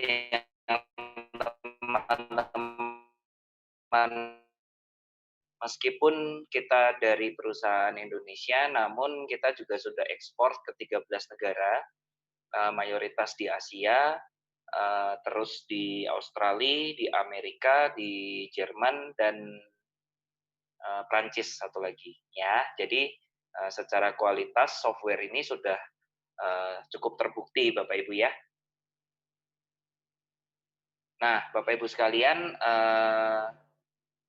yang teman-teman, meskipun kita dari perusahaan Indonesia, namun kita juga sudah ekspor ke 13 negara, mayoritas di Asia, terus di Australia, di Amerika, di Jerman, dan Prancis satu lagi, ya. Jadi, secara kualitas software ini sudah cukup terbukti, Bapak Ibu ya. Nah, Bapak Ibu sekalian,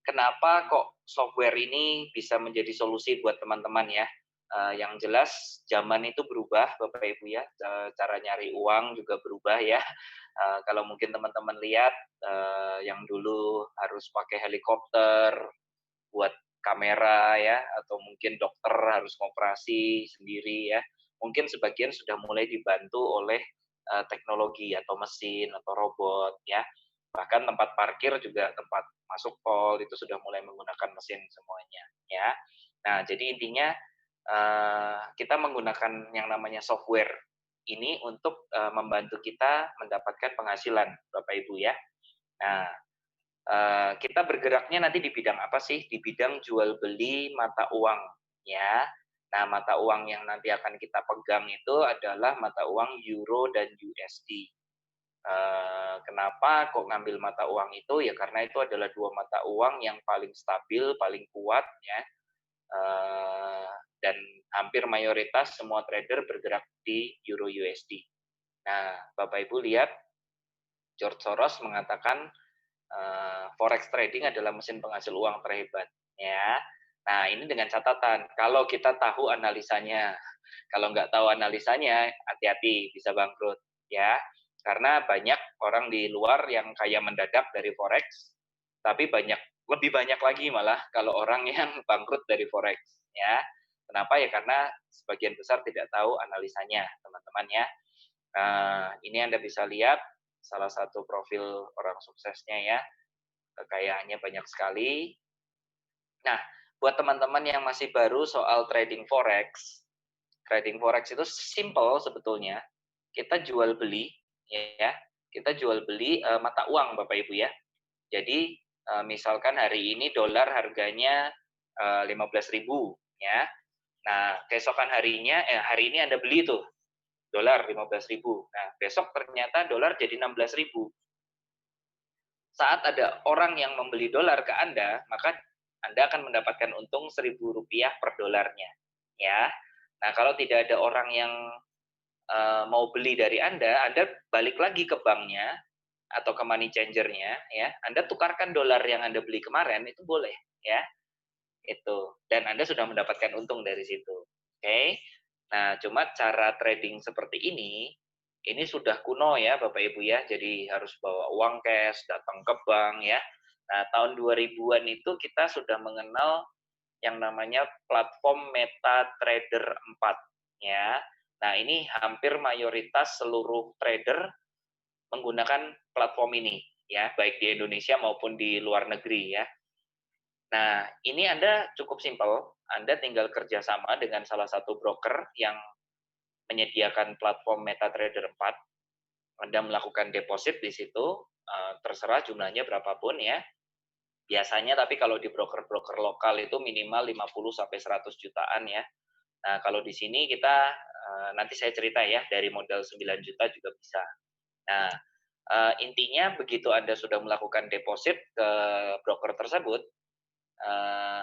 kenapa kok software ini bisa menjadi solusi buat teman-teman ya? Yang jelas zaman itu berubah, Bapak Ibu ya, cara nyari uang juga berubah ya. Kalau mungkin teman-teman lihat, yang dulu harus pakai helikopter buat kamera ya, atau mungkin dokter harus ngoperasi sendiri ya. Mungkin sebagian sudah mulai dibantu oleh teknologi atau mesin atau robot ya. Bahkan tempat parkir juga tempat masuk tol itu sudah mulai menggunakan mesin semuanya ya. Nah, jadi intinya kita menggunakan yang namanya software ini untuk membantu kita mendapatkan penghasilan, Bapak Ibu ya. Nah, kita bergeraknya nanti di bidang apa sih? Di bidang jual beli mata uang, ya. Nah, mata uang yang nanti akan kita pegang itu adalah mata uang euro dan USD. Kenapa kok ngambil mata uang itu? Ya karena itu adalah dua mata uang yang paling stabil, paling kuat, ya. Dan hampir mayoritas semua trader bergerak di euro USD. Nah, Bapak Ibu lihat, George Soros mengatakan forex trading adalah mesin penghasil uang terhebat, ya. Nah, ini dengan catatan, kalau kita tahu analisanya. Kalau nggak tahu analisanya, hati-hati, bisa bangkrut, ya. Karena banyak orang di luar yang kaya mendadak dari forex, tapi lebih banyak lagi malah kalau orang yang bangkrut dari forex, ya. Kenapa? Ya karena sebagian besar tidak tahu analisanya, teman-teman ya. Ini Anda bisa lihat salah satu profil orang suksesnya ya, kekayaannya banyak sekali. Nah, buat teman-teman yang masih baru soal trading forex itu simple sebetulnya. Kita jual beli, ya, kita jual beli mata uang, Bapak Ibu ya. Jadi misalkan hari ini dolar harganya 15.000, ya. Nah, keesokan harinya, hari ini Anda beli tuh dolar 15.000. Nah, besok ternyata dolar jadi 16.000. Saat ada orang yang membeli dolar ke Anda, maka Anda akan mendapatkan untung Rp1.000 per dolarnya. Ya. Nah, kalau tidak ada orang yang mau beli dari Anda balik lagi ke banknya atau ke money changer-nya, ya. Anda tukarkan dolar yang Anda beli kemarin, itu boleh, ya. Itu. Dan Anda sudah mendapatkan untung dari situ. Oke. Nah, cuma cara trading seperti ini sudah kuno ya Bapak Ibu ya, jadi harus bawa uang cash, datang ke bank ya. Nah, tahun 2000-an itu kita sudah mengenal yang namanya platform MetaTrader 4 ya. Nah, ini hampir mayoritas seluruh trader menggunakan platform ini ya, baik di Indonesia maupun di luar negeri ya. Nah, ini Anda cukup simpel, Anda tinggal kerjasama dengan salah satu broker yang menyediakan platform MetaTrader 4. Anda melakukan deposit di situ, terserah jumlahnya berapapun ya. Biasanya tapi kalau di broker-broker lokal itu minimal 50 sampai 100 jutaan ya. Nah, kalau di sini kita nanti saya cerita ya, dari modal 9 juta juga bisa. Nah, intinya begitu Anda sudah melakukan deposit ke broker tersebut,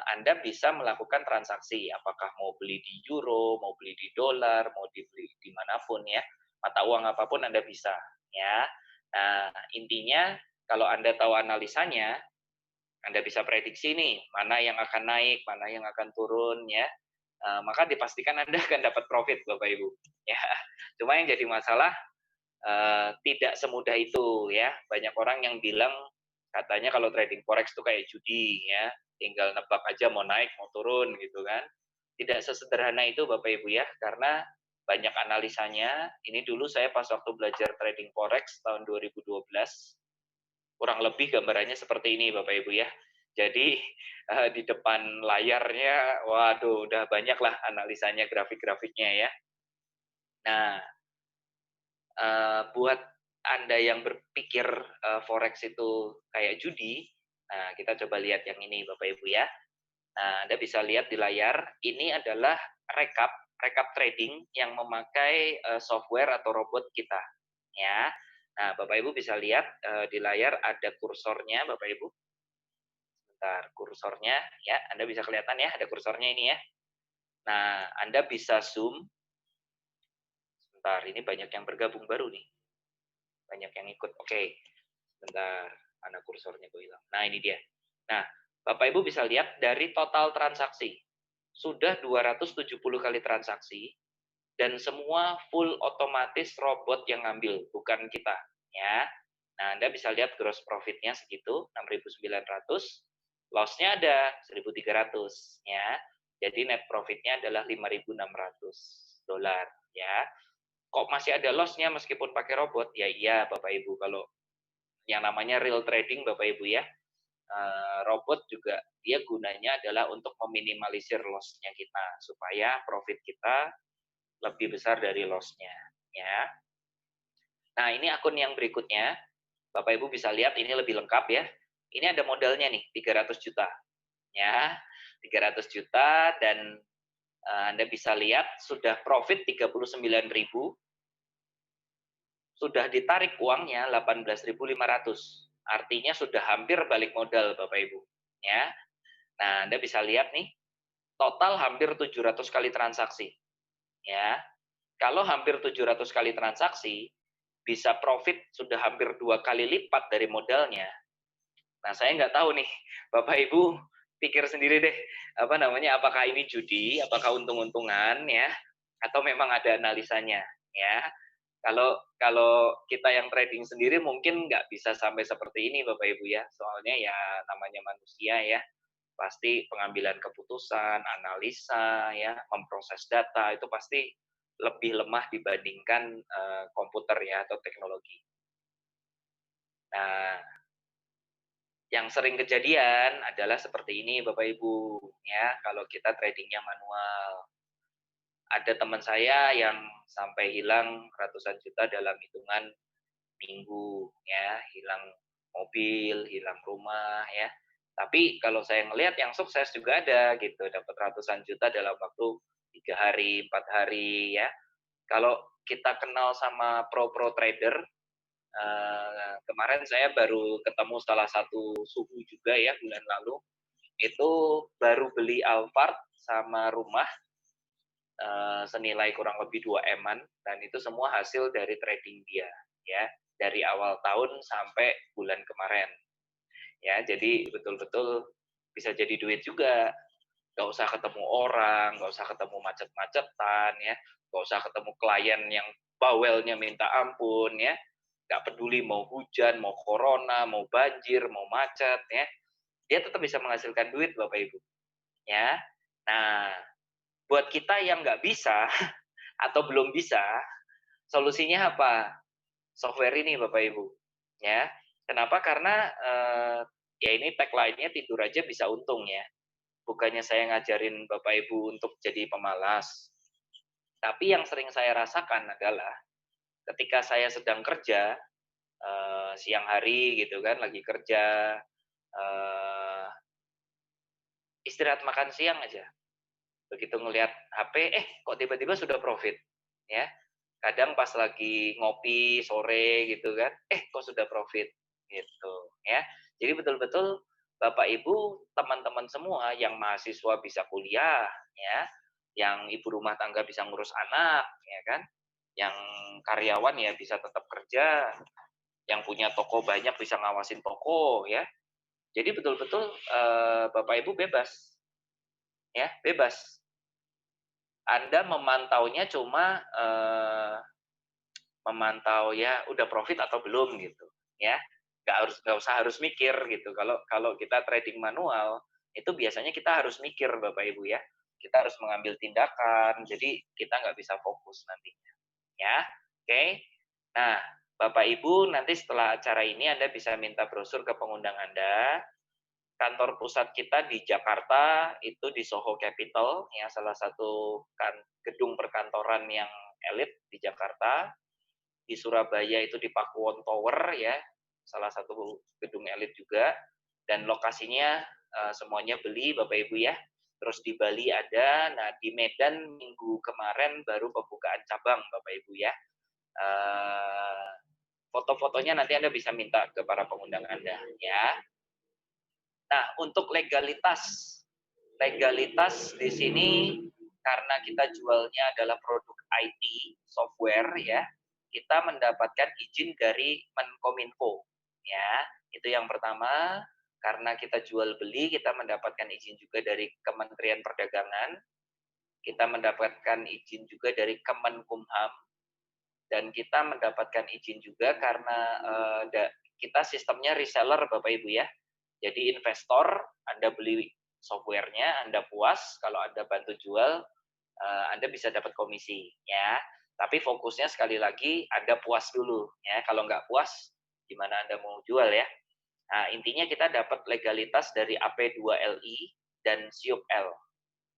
Anda bisa melakukan transaksi, apakah mau beli di euro, mau beli di dolar, mau dibeli dimanapun ya, mata uang apapun Anda bisa, ya. Nah, intinya kalau Anda tahu analisanya, Anda bisa prediksi nih, mana yang akan naik, mana yang akan turun, ya. Maka dipastikan Anda akan dapat profit, Bapak Ibu. Ya, cuma yang jadi masalah tidak semudah itu, ya. Banyak orang yang bilang katanya kalau trading forex itu kayak judi, ya. Tinggal nebak aja mau naik, mau turun gitu kan. Tidak sesederhana itu Bapak Ibu ya, karena banyak analisanya. Ini dulu saya pas waktu belajar trading forex tahun 2012, kurang lebih gambarannya seperti ini Bapak Ibu ya. Jadi di depan layarnya, waduh, udah banyak lah analisanya, grafik-grafiknya ya. Nah, buat Anda yang berpikir forex itu kayak judi, nah kita coba lihat yang ini Bapak Ibu ya. Nah, Anda bisa lihat di layar, ini adalah rekap trading yang memakai software atau robot kita, ya. Nah, Bapak Ibu bisa lihat di layar ada kursornya, Bapak Ibu. Sebentar, kursornya, ya, Anda bisa kelihatan ya, ada kursornya ini ya. Nah, Anda bisa zoom. Sebentar, ini banyak yang bergabung baru nih, banyak yang ikut. Oke, sebentar, mana kursornya gue hilang. Nah, ini dia. Nah, Bapak Ibu bisa lihat dari total transaksi, sudah 270 kali transaksi, dan semua full otomatis robot yang ngambil, bukan kita. Ya. Nah, Anda bisa lihat gross profit-nya segitu, 6.900, loss-nya ada 1.300. Ya. Jadi net profit-nya adalah 5.600 dolar. Ya. Kok masih ada loss-nya meskipun pakai robot? Ya iya, Bapak Ibu, kalau yang namanya real trading, Bapak Ibu ya, robot juga dia gunanya adalah untuk meminimalisir loss-nya kita supaya profit kita lebih besar dari loss-nya ya. Nah, ini akun yang berikutnya. Bapak Ibu bisa lihat ini lebih lengkap ya. Ini ada modalnya nih 300 juta. Ya. 300 juta dan Anda bisa lihat sudah profit 39.000, sudah ditarik uangnya 18.500. Artinya sudah hampir balik modal Bapak Ibu. Ya. Nah, Anda bisa lihat nih, total hampir 700 kali transaksi. Ya. Kalau hampir 700 kali transaksi, bisa profit sudah hampir 2 kali lipat dari modalnya. Nah, saya nggak tahu nih, Bapak Ibu pikir sendiri deh, apakah ini judi, apakah untung-untungan ya, atau memang ada analisanya ya. Kalau kalau kita yang trading sendiri mungkin nggak bisa sampai seperti ini Bapak Ibu ya, soalnya ya namanya manusia ya, pasti pengambilan keputusan, analisa ya, memproses data itu pasti lebih lemah dibandingkan komputer ya atau teknologi. Nah, yang sering kejadian adalah seperti ini Bapak Ibu ya, kalau kita tradingnya manual. Ada teman saya yang sampai hilang ratusan juta dalam hitungan minggu ya, hilang mobil, hilang rumah ya. Tapi kalau saya ngelihat yang sukses juga ada gitu, dapat ratusan juta dalam waktu 3 hari, 4 hari ya. Kalau kita kenal sama pro trader, kemarin saya baru ketemu salah satu suhu juga ya bulan lalu, itu baru beli Alphard sama rumah senilai kurang lebih 2 M-an, dan itu semua hasil dari trading dia ya, dari awal tahun sampai bulan kemarin ya. Jadi betul-betul bisa jadi duit juga, nggak usah ketemu orang, nggak usah ketemu macet-macetan ya, nggak usah ketemu klien yang bawelnya minta ampun ya, nggak peduli mau hujan, mau corona, mau banjir, mau macet ya, dia tetap bisa menghasilkan duit Bapak Ibu ya. Nah, buat kita yang nggak bisa atau belum bisa, solusinya apa? Software ini Bapak Ibu. Ya. Kenapa? Karena ya ini tagline-nya tidur aja bisa untung ya. Bukannya saya ngajarin Bapak Ibu untuk jadi pemalas. Tapi yang sering saya rasakan adalah ketika saya sedang kerja siang hari gitu kan, lagi kerja istirahat makan siang aja. Begitu ngelihat HP, kok tiba-tiba sudah profit, ya. Kadang pas lagi ngopi sore gitu kan, kok sudah profit, gitu, ya. Jadi betul-betul Bapak Ibu, teman-teman semua yang mahasiswa bisa kuliah, ya, yang ibu rumah tangga bisa ngurus anak, ya kan, yang karyawan ya bisa tetap kerja, yang punya toko banyak bisa ngawasin toko, ya. Jadi betul-betul Bapak Ibu bebas, ya, bebas. Anda memantaunya cuma memantau ya udah profit atau belum gitu ya, nggak usah harus mikir gitu. Kalau kalau kita trading manual itu biasanya kita harus mikir Bapak Ibu ya, kita harus mengambil tindakan, jadi kita nggak bisa fokus nantinya ya. Oke. Nah, Bapak Ibu nanti setelah acara ini Anda bisa minta brosur ke pengundang Anda. Kantor pusat kita di Jakarta itu di Soho Capital ya, salah satu gedung perkantoran yang elit di Jakarta. di Surabaya itu di Pakuwon Tower ya, salah satu gedung elit juga, dan lokasinya semuanya beli Bapak Ibu ya. Terus di Bali ada, nah di Medan minggu kemarin baru pembukaan cabang Bapak Ibu ya. Foto-fotonya nanti Anda bisa minta ke para pengundang Anda ya. Nah, untuk legalitas di sini karena kita jualnya adalah produk IT, software ya, kita mendapatkan izin dari Menkominfo ya. Itu yang pertama, karena kita jual beli kita mendapatkan izin juga dari Kementerian Perdagangan, kita mendapatkan izin juga dari Kemenkumham, dan kita mendapatkan izin juga karena kita sistemnya reseller Bapak Ibu ya. Jadi investor, Anda beli softwarenya, Anda puas, kalau Anda bantu jual, Anda bisa dapat komisi ya. Tapi fokusnya sekali lagi Anda puas dulu ya. Kalau nggak puas, gimana Anda mau jual ya? Nah, intinya kita dapat legalitas dari AP2LI dan SIUP-L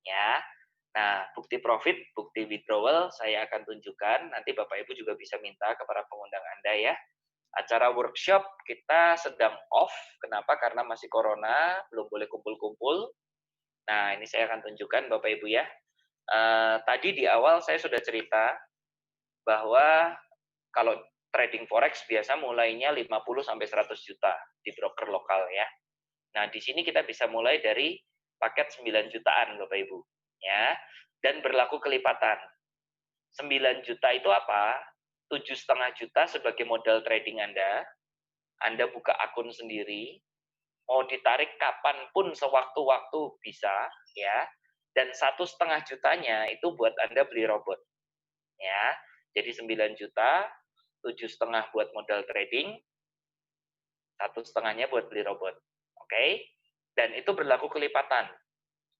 ya. Nah, bukti profit, bukti withdrawal saya akan tunjukkan. Nanti Bapak Ibu juga bisa minta ke para pengundang Anda ya. Acara workshop kita sedang off. Kenapa? Karena masih corona, belum boleh kumpul-kumpul. Nah, ini saya akan tunjukkan Bapak Ibu ya. Tadi di awal saya sudah cerita bahwa kalau trading forex biasa mulainya 50 sampai 100 juta di broker lokal ya. Nah, di sini kita bisa mulai dari paket 9 jutaan Bapak Ibu ya. Dan berlaku kelipatan. 9 juta itu apa? 7,5 juta sebagai modal trading Anda buka akun sendiri, mau ditarik kapanpun sewaktu-waktu bisa, ya. Dan 1,5 jutanya itu buat Anda beli robot, ya. Jadi 9 juta, 7,5 buat modal trading, 1,5-nya buat beli robot, oke? Dan itu berlaku kelipatan.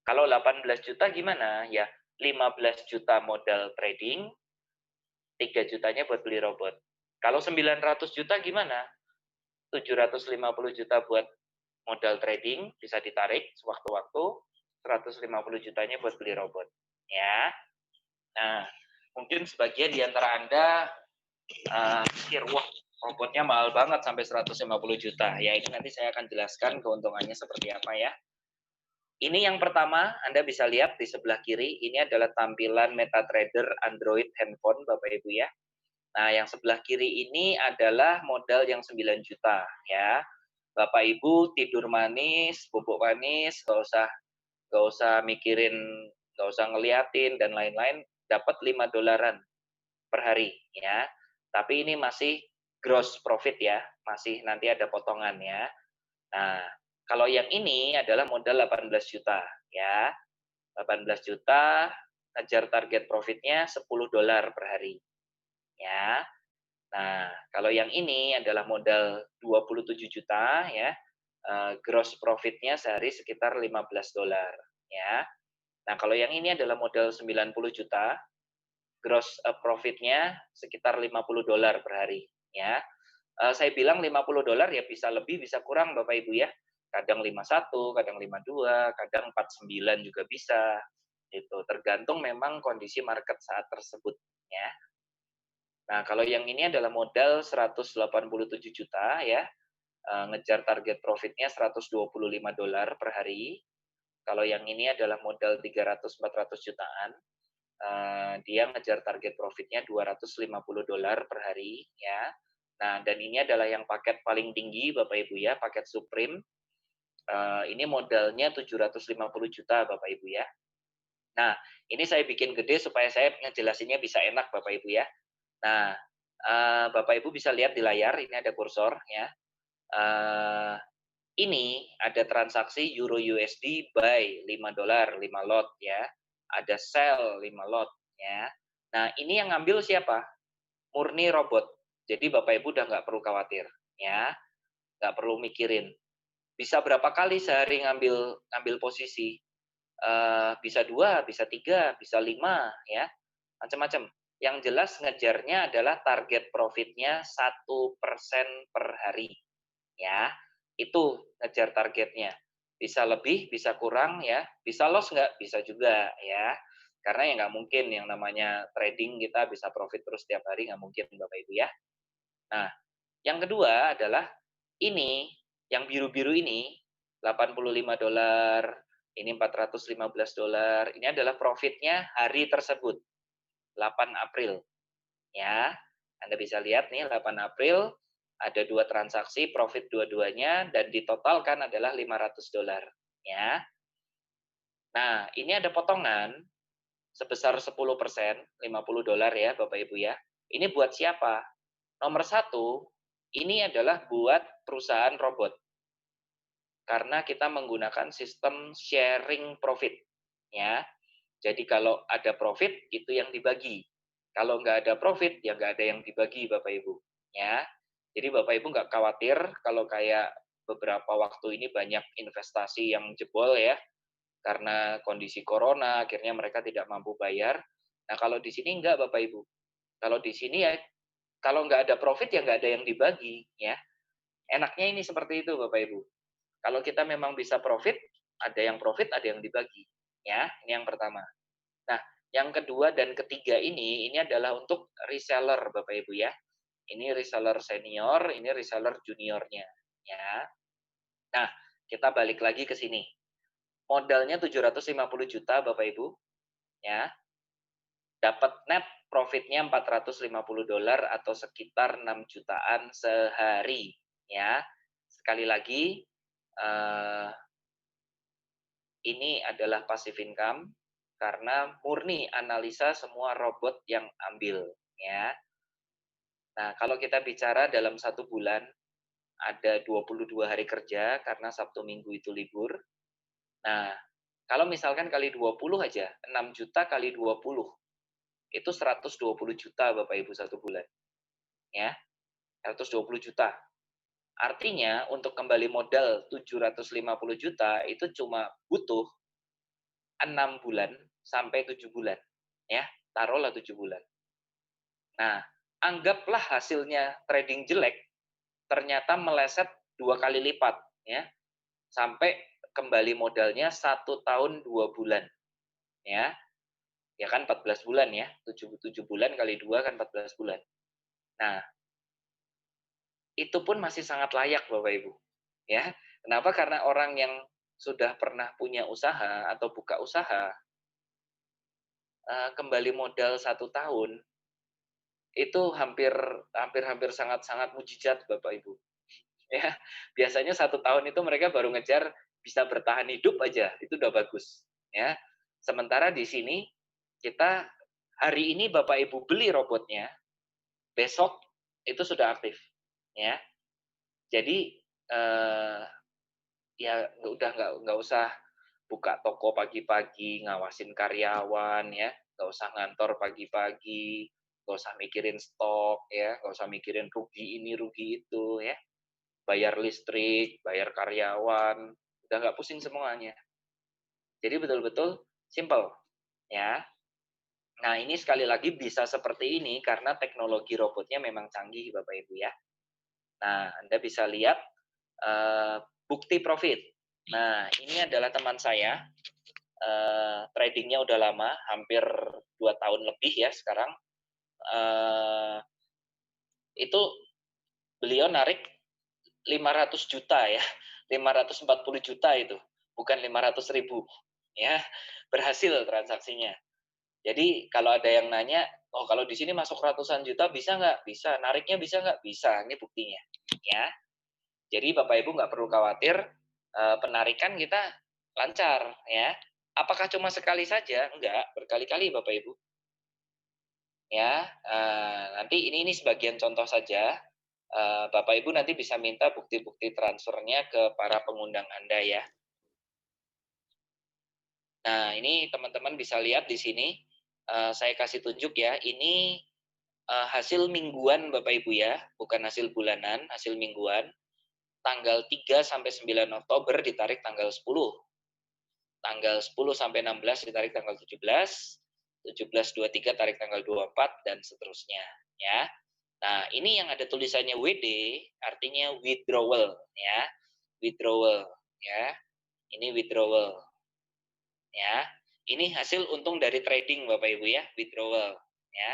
Kalau 18 juta gimana? Ya, 15 juta modal trading, 3 jutanya buat beli robot. Kalau 900 juta gimana? 750 juta buat modal trading, bisa ditarik sewaktu-waktu, 150 jutanya buat beli robot. Ya. Nah, mungkin sebagian di antara Anda pikir, wah, robotnya mahal banget sampai 150 juta. Ya, ini nanti saya akan jelaskan keuntungannya seperti apa ya. Ini yang pertama, Anda bisa lihat di sebelah kiri, ini adalah tampilan MetaTrader Android handphone, Bapak Ibu ya. Nah, yang sebelah kiri ini adalah modal yang 9 juta ya. Bapak Ibu tidur manis, bubuk manis, nggak usah mikirin, nggak usah ngeliatin dan lain-lain, dapat 5 dolaran per hari ya. Tapi ini masih gross profit ya, masih nanti ada potongan ya. Nah, kalau yang ini adalah modal 18 juta ya. 18 juta, ngejar target profitnya 10 dolar per hari ya. Nah, kalau yang ini adalah modal 27 juta ya, gross profit-nya sehari sekitar 15 dolar ya. Nah, kalau yang ini adalah modal 90 juta, gross profit-nya sekitar 50 dolar per hari ya. Saya bilang 50 dolar ya bisa lebih bisa kurang Bapak Ibu ya. Kadang 51, kadang 52, kadang 49 juga bisa. Itu tergantung memang kondisi market saat tersebut ya. Nah, kalau yang ini adalah modal 187 juta ya, ngejar target profitnya 125 dolar per hari. Kalau yang ini adalah modal 300-400 jutaan, dia ngejar target profitnya 250 dolar per hari ya. Nah, dan ini adalah yang paket paling tinggi Bapak Ibu ya, paket Supreme. Ini modalnya 750 juta Bapak Ibu ya. Nah, ini saya bikin gede supaya saya ngejelasinnya bisa enak Bapak Ibu ya. Nah, Bapak Ibu bisa lihat di layar, ini ada kursor ya. Ini ada transaksi Euro USD buy 5 dolar, 5 lot ya. Ada sell 5 lot ya. Nah, ini yang ngambil siapa? Murni robot. Jadi Bapak Ibu udah nggak perlu khawatir ya. Nggak perlu mikirin. Bisa berapa kali sehari ngambil posisi? Bisa 2, bisa 3, bisa 5 ya. Macam-macam. Yang jelas ngejarnya adalah target profitnya 1% per hari. Ya, itu ngejar targetnya. Bisa lebih, bisa kurang ya. Bisa loss nggak? Bisa juga ya. Karena ya nggak mungkin yang namanya trading kita bisa profit terus setiap hari, nggak mungkin Bapak Ibu ya. Nah, yang kedua adalah ini, yang biru-biru ini, $85, ini $415, ini adalah profitnya hari tersebut, 8 April. Ya, Anda bisa lihat nih 8 April, ada 2 transaksi, profit dua-duanya, dan ditotalkan adalah $500. Ya. Nah, ini ada potongan sebesar 10%, $50 ya Bapak Ibu ya. Ini buat siapa? Nomor satu, ini adalah buat perusahaan robot. Karena kita menggunakan sistem sharing profit. Ya. Jadi kalau ada profit, itu yang dibagi. Kalau nggak ada profit, ya nggak ada yang dibagi Bapak Ibu. Ya. Jadi Bapak Ibu nggak khawatir kalau kayak beberapa waktu ini banyak investasi yang jebol ya, karena kondisi corona, akhirnya mereka tidak mampu bayar. Nah kalau di sini nggak Bapak Ibu. Kalau di sini ya, kalau nggak ada profit ya nggak ada yang dibagi. Ya. Enaknya ini seperti itu Bapak Ibu. Kalau kita memang bisa profit, ada yang dibagi. Ya, ini yang pertama. Nah, yang kedua dan ketiga ini adalah untuk reseller Bapak Ibu ya. Ini reseller senior, ini reseller juniornya. Ya. Nah, kita balik lagi ke sini. Modalnya 750 juta Bapak Ibu. Ya. Dapat net profitnya $450 atau sekitar 6 jutaan sehari. Ya. Sekali lagi, ini adalah passive income karena murni analisa semua robot yang ambil ya. Nah, kalau kita bicara dalam satu bulan ada 22 hari kerja karena Sabtu Minggu itu libur. Nah, kalau misalkan kali 20 aja, 6 juta kali 20 itu 120 juta Bapak Ibu satu bulan. Ya, 120 juta. Artinya untuk kembali modal 750 juta itu cuma butuh 6 bulan sampai 7 bulan. Ya, taruhlah 7 bulan. Nah, anggaplah hasilnya trading jelek, ternyata meleset 2 kali lipat. Ya, sampai kembali modalnya 1 tahun 2 bulan. Ya, ya kan 14 bulan ya, 7 bulan kali 2 kan 14 bulan. Nah, itu pun masih sangat layak Bapak Ibu. Ya, kenapa? Karena orang yang sudah pernah punya usaha atau buka usaha, kembali modal 1 tahun, itu hampir sangat-sangat mujizat Bapak Ibu. Ya, biasanya 1 tahun itu mereka baru ngejar bisa bertahan hidup aja, itu udah bagus. Ya, sementara di sini kita hari ini Bapak Ibu beli robotnya, besok itu sudah aktif. Ya, jadi ya nggak usah buka toko pagi-pagi ngawasin karyawan ya, nggak usah ngantor pagi-pagi, nggak usah mikirin stok ya, nggak usah mikirin rugi ini rugi itu ya, bayar listrik, bayar karyawan, udah nggak pusing semuanya. Jadi betul-betul simple ya. Nah ini sekali lagi bisa seperti ini karena teknologi robotnya memang canggih Bapak Ibu ya. Nah Anda bisa lihat bukti profit. Nah ini adalah teman saya, tradingnya udah lama, hampir 2 tahun lebih ya sekarang. Itu beliau narik 500 juta ya, 540 juta itu, bukan 500.000 ya, berhasil transaksinya. Jadi kalau ada yang nanya, oh kalau di sini masuk ratusan juta bisa nggak? Bisa. Nariknya bisa nggak? Bisa. Ini buktinya. Ya. Jadi Bapak Ibu nggak perlu khawatir, penarikan kita lancar ya. Apakah cuma sekali saja? Enggak, berkali-kali Bapak Ibu. Ya, nanti ini sebagian contoh saja. Bapak Ibu nanti bisa minta bukti-bukti transfernya ke para pengundang Anda ya. Nah, ini teman-teman bisa lihat di sini. Saya kasih tunjuk ya. Ini hasil mingguan Bapak Ibu ya, bukan hasil bulanan, hasil mingguan. Tanggal 3 sampai 9 Oktober ditarik tanggal 10. Tanggal 10 sampai 16 ditarik tanggal 17. 17-23 tarik tanggal 24 dan seterusnya ya. Nah, ini yang ada tulisannya WD artinya withdrawal ya. Withdrawal ya. Ini withdrawal ya. Ini hasil untung dari trading Bapak Ibu ya, withdrawal ya.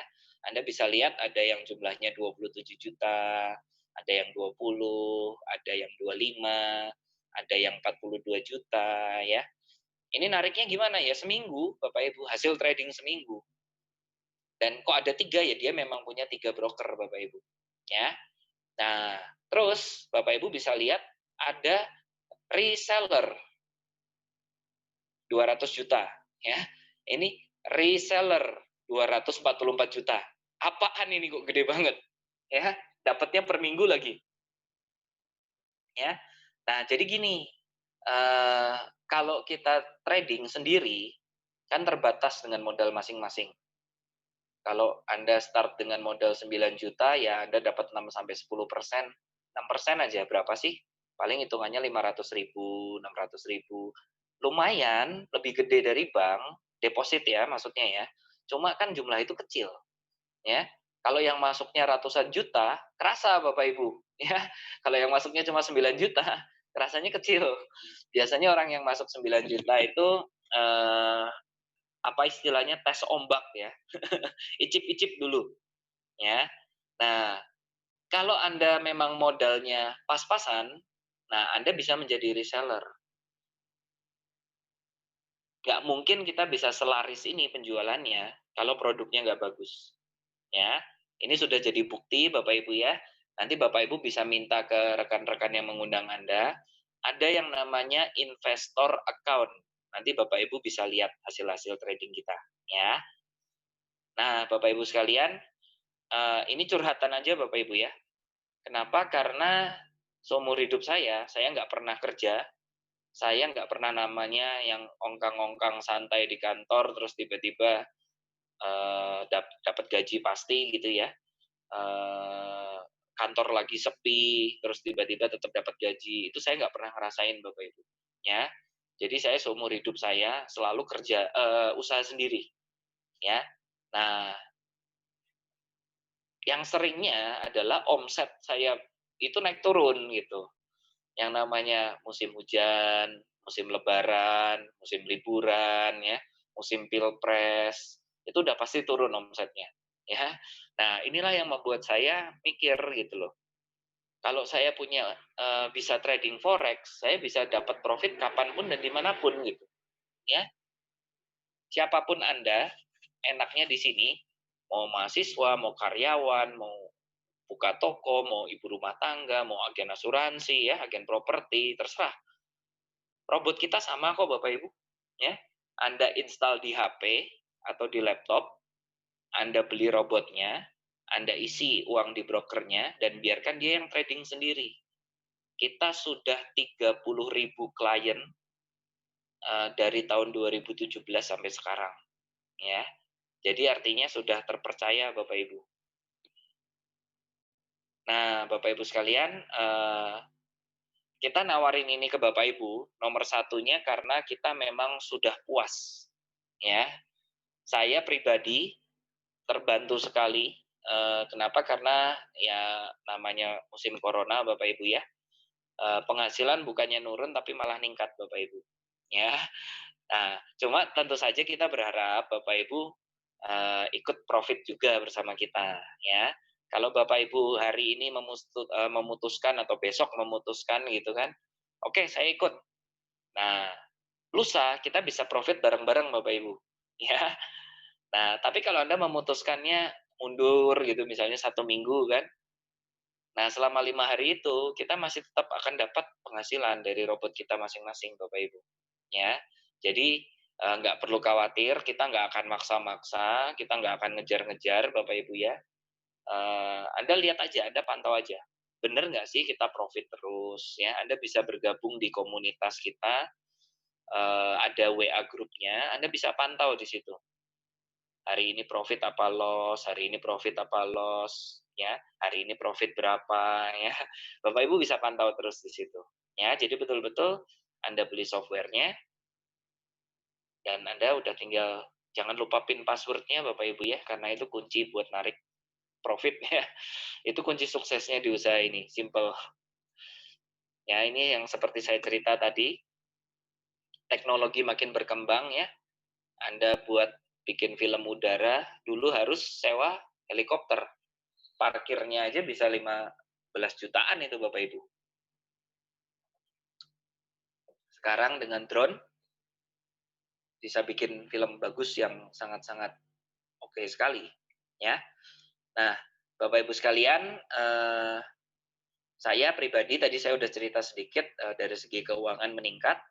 Anda bisa lihat ada yang jumlahnya 27 juta, ada yang 20, ada yang 25, ada yang 42 juta ya. Ini nariknya gimana ya? Seminggu Bapak Ibu, hasil trading seminggu. Dan kok ada 3 ya, dia memang punya 3 broker Bapak Ibu. Ya. Nah, terus Bapak Ibu bisa lihat ada reseller 200 juta ya. Ini reseller 244 juta. Apaan ini kok gede banget? Ya, dapatnya per minggu lagi. Ya. Nah, jadi gini, kalau kita trading sendiri kan terbatas dengan modal masing-masing. Kalau Anda start dengan modal 9 juta, ya Anda dapat 6 sampai 10%. 6% aja berapa sih? Paling hitungannya 500.000, 600.000. Lumayan, lebih gede dari bank, deposit ya maksudnya ya. Cuma kan jumlah itu kecil, ya. Kalau yang masuknya ratusan juta, kerasa Bapak Ibu, ya. Kalau yang masuknya cuma 9 juta, rasanya kecil. Biasanya orang yang masuk 9 juta itu eh, apa istilahnya tes ombak ya. Icip-icip dulu ya. Nah, kalau Anda memang modalnya pas-pasan, nah Anda bisa menjadi reseller. Nggak mungkin kita bisa selaris ini penjualannya kalau produknya nggak bagus. Ya, ini sudah jadi bukti Bapak Ibu ya. Nanti Bapak Ibu bisa minta ke rekan-rekan yang mengundang Anda. Ada yang namanya investor account. Nanti Bapak Ibu bisa lihat hasil-hasil trading kita. Ya. Nah, Bapak Ibu sekalian, ini curhatan aja Bapak Ibu ya. Kenapa? Karena seumur hidup saya nggak pernah kerja, saya nggak pernah namanya yang ongkang-ongkang santai di kantor, terus tiba-tiba dapat gaji pasti gitu ya. Eh, Kantor lagi sepi, terus tiba-tiba tetap dapat gaji. Itu saya nggak pernah ngerasain Bapak Ibu. Ya, jadi saya seumur hidup saya selalu kerja usaha sendiri. Ya, nah yang seringnya adalah omset saya itu naik turun gitu. Yang namanya musim hujan, musim lebaran, musim liburan ya, musim pilpres, itu udah pasti turun omsetnya, ya. Nah, inilah yang membuat saya mikir gitu loh. Kalau saya punya bisa trading forex, saya bisa dapat profit kapanpun dan dimanapun gitu, ya. Siapapun Anda, enaknya di sini, mau mahasiswa, mau karyawan, mau buka toko, mau ibu rumah tangga, mau agen asuransi, ya, agen properti, terserah. Robot kita sama kok Bapak Ibu, ya. Anda install di HP atau di laptop, Anda beli robotnya, Anda isi uang di brokernya, dan biarkan dia yang trading sendiri. Kita sudah 30.000 klien dari tahun 2017 sampai sekarang, ya. Jadi artinya sudah terpercaya Bapak Ibu. Nah, Bapak Ibu sekalian, kita nawarin ini ke Bapak Ibu, nomor satunya karena kita memang sudah puas, ya. Saya pribadi terbantu sekali. Kenapa? Karena ya namanya musim corona, Bapak Ibu ya. Penghasilan bukannya nurun tapi malah ningkat, Bapak Ibu. Ya. Nah, cuma tentu saja kita berharap Bapak Ibu ikut profit juga bersama kita, ya. Kalau Bapak Ibu hari ini memutuskan atau besok memutuskan gitu kan, oke saya ikut. Nah, lusa kita bisa profit bareng-bareng Bapak Ibu, ya. Nah, tapi kalau Anda memutuskannya mundur gitu, misalnya 1 minggu kan, nah selama 5 hari itu kita masih tetap akan dapat penghasilan dari robot kita masing-masing, Bapak Ibu. Ya, jadi nggak perlu khawatir, kita nggak akan maksa-maksa, kita nggak akan ngejar-ngejar, Bapak Ibu ya. Anda lihat aja, Anda pantau aja. Bener nggak sih kita profit terus? Ya, Anda bisa bergabung di komunitas kita, ada WA grupnya, Anda bisa pantau di situ hari ini profit apa loss, hari ini profit apa loss, ya, hari ini profit berapa, ya. Bapak Ibu bisa pantau terus di situ. Ya, jadi betul-betul Anda beli softwarenya dan Anda udah tinggal jangan lupa PIN passwordnya Bapak Ibu ya, karena itu kunci buat narik profit ya. Itu kunci suksesnya di usaha ini, simple. Ya, ini yang seperti saya cerita tadi, teknologi makin berkembang ya. Anda buat bikin film udara, dulu harus sewa helikopter. Parkirnya aja bisa 15 jutaan itu Bapak Ibu. Sekarang dengan drone bisa bikin film bagus yang sangat-sangat oke sekali, ya. Nah, Bapak Ibu sekalian, saya pribadi tadi saya udah cerita sedikit dari segi keuangan meningkat,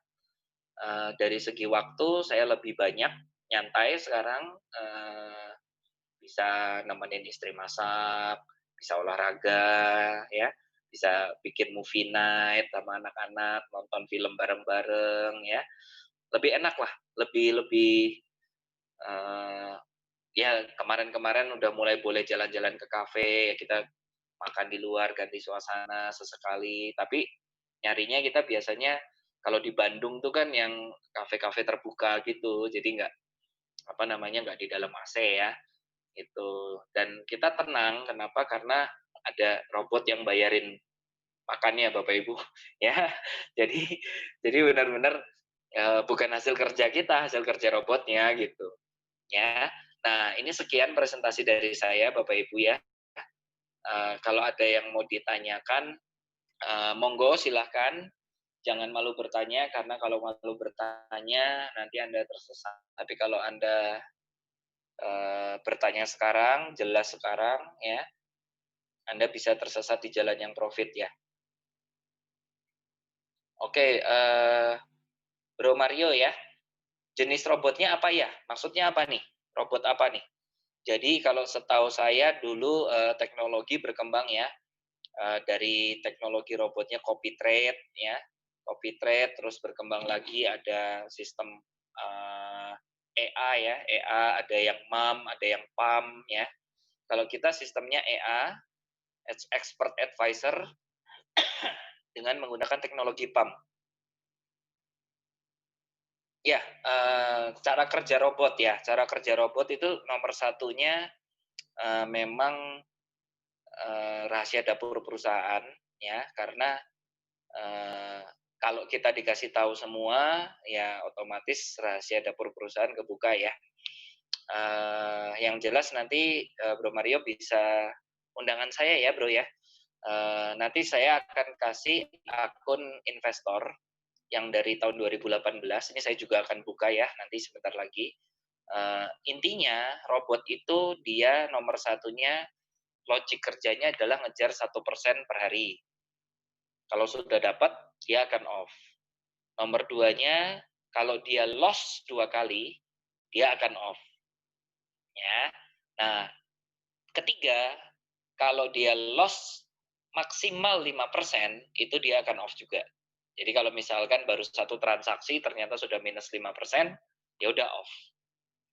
dari segi waktu saya lebih banyak nyantai sekarang, bisa nemenin istri masak, bisa olahraga, ya, bisa bikin movie night sama anak-anak, nonton film bareng-bareng, ya. Lebih enak lah, lebih lebih eee, ya kemarin-kemarin udah mulai boleh jalan-jalan ke kafe, kita makan di luar, ganti suasana sesekali. Tapi nyarinya kita biasanya kalau di Bandung tuh kan yang kafe-kafe terbuka gitu, jadi nggak apa namanya nggak di dalam AC ya, itu. Dan kita tenang, kenapa? Karena ada robot yang bayarin makannya Bapak Ibu, ya. Jadi jadi benar-benar bukan hasil kerja kita, hasil kerja robotnya gitu, ya. Nah, ini sekian presentasi dari saya Bapak Ibu ya. Kalau ada yang mau ditanyakan, monggo silahkan. Jangan malu bertanya, karena kalau malu bertanya nanti Anda tersesat. Tapi kalau Anda bertanya sekarang, jelas sekarang, ya, Anda bisa tersesat di jalan yang profit ya. Oke, Bro Mario ya, jenis robotnya apa ya? Maksudnya apa nih? Robot apa nih? Jadi kalau setahu saya dulu teknologi berkembang ya, dari teknologi robotnya copy trade ya, copy trade terus berkembang lagi ada sistem EA ya, EA ada yang MAM, ada yang PAM ya. Kalau kita sistemnya EA, Expert Advisor dengan menggunakan teknologi PAM. Ya, cara kerja robot ya, cara kerja robot itu nomor satunya memang rahasia dapur perusahaan ya, karena eh, kalau kita dikasih tahu semua ya otomatis rahasia dapur perusahaan kebuka ya. Yang jelas nanti Bro Mario bisa undangan saya ya Bro ya. Nanti saya akan kasih akun investor yang dari tahun 2018, ini saya juga akan buka ya nanti sebentar lagi. Intinya robot itu dia nomor satunya logik kerjanya adalah ngejar 1% per hari. Kalau sudah dapat, dia akan off. Nomor duanya, kalau dia loss 2 kali, dia akan off. Ya. Nah, ketiga, kalau dia loss maksimal 5%, itu dia akan off juga. Jadi kalau misalkan baru satu transaksi ternyata sudah minus 5%, ya udah off.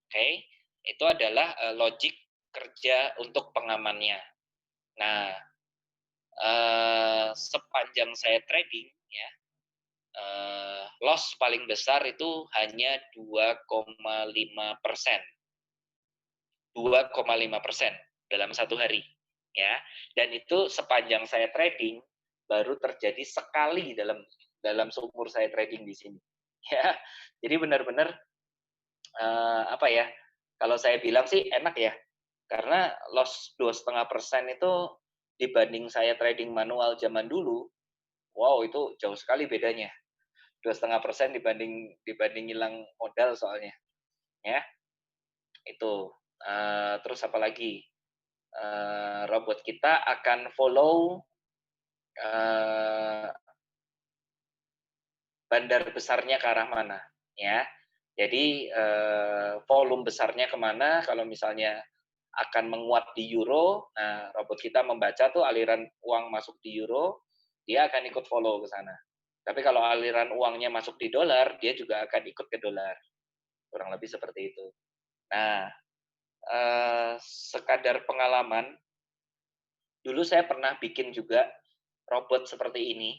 Oke, itu adalah logik kerja untuk pengamannya. Nah, sepanjang saya trading ya, loss paling besar itu hanya 2,5%. 2,5% dalam satu hari ya. Dan itu sepanjang saya trading baru terjadi sekali dalam seumur saya trading di sini. Ya. Jadi benar-benar apa ya? Kalau saya bilang sih enak ya. Karena loss 2,5% itu dibanding saya trading manual zaman dulu, wow itu jauh sekali bedanya. 2,5% dibanding dibanding hilang modal soalnya, ya itu. Terus apa lagi? Robot kita akan follow bandar besarnya ke arah mana, ya. Jadi volume besarnya kemana? Kalau misalnya akan menguat di euro, nah robot kita membaca tuh aliran uang masuk di euro, dia akan ikut follow ke sana. Tapi kalau aliran uangnya masuk di dolar, dia juga akan ikut ke dolar. Kurang lebih seperti itu. Nah, sekadar pengalaman, dulu saya pernah bikin juga robot seperti ini,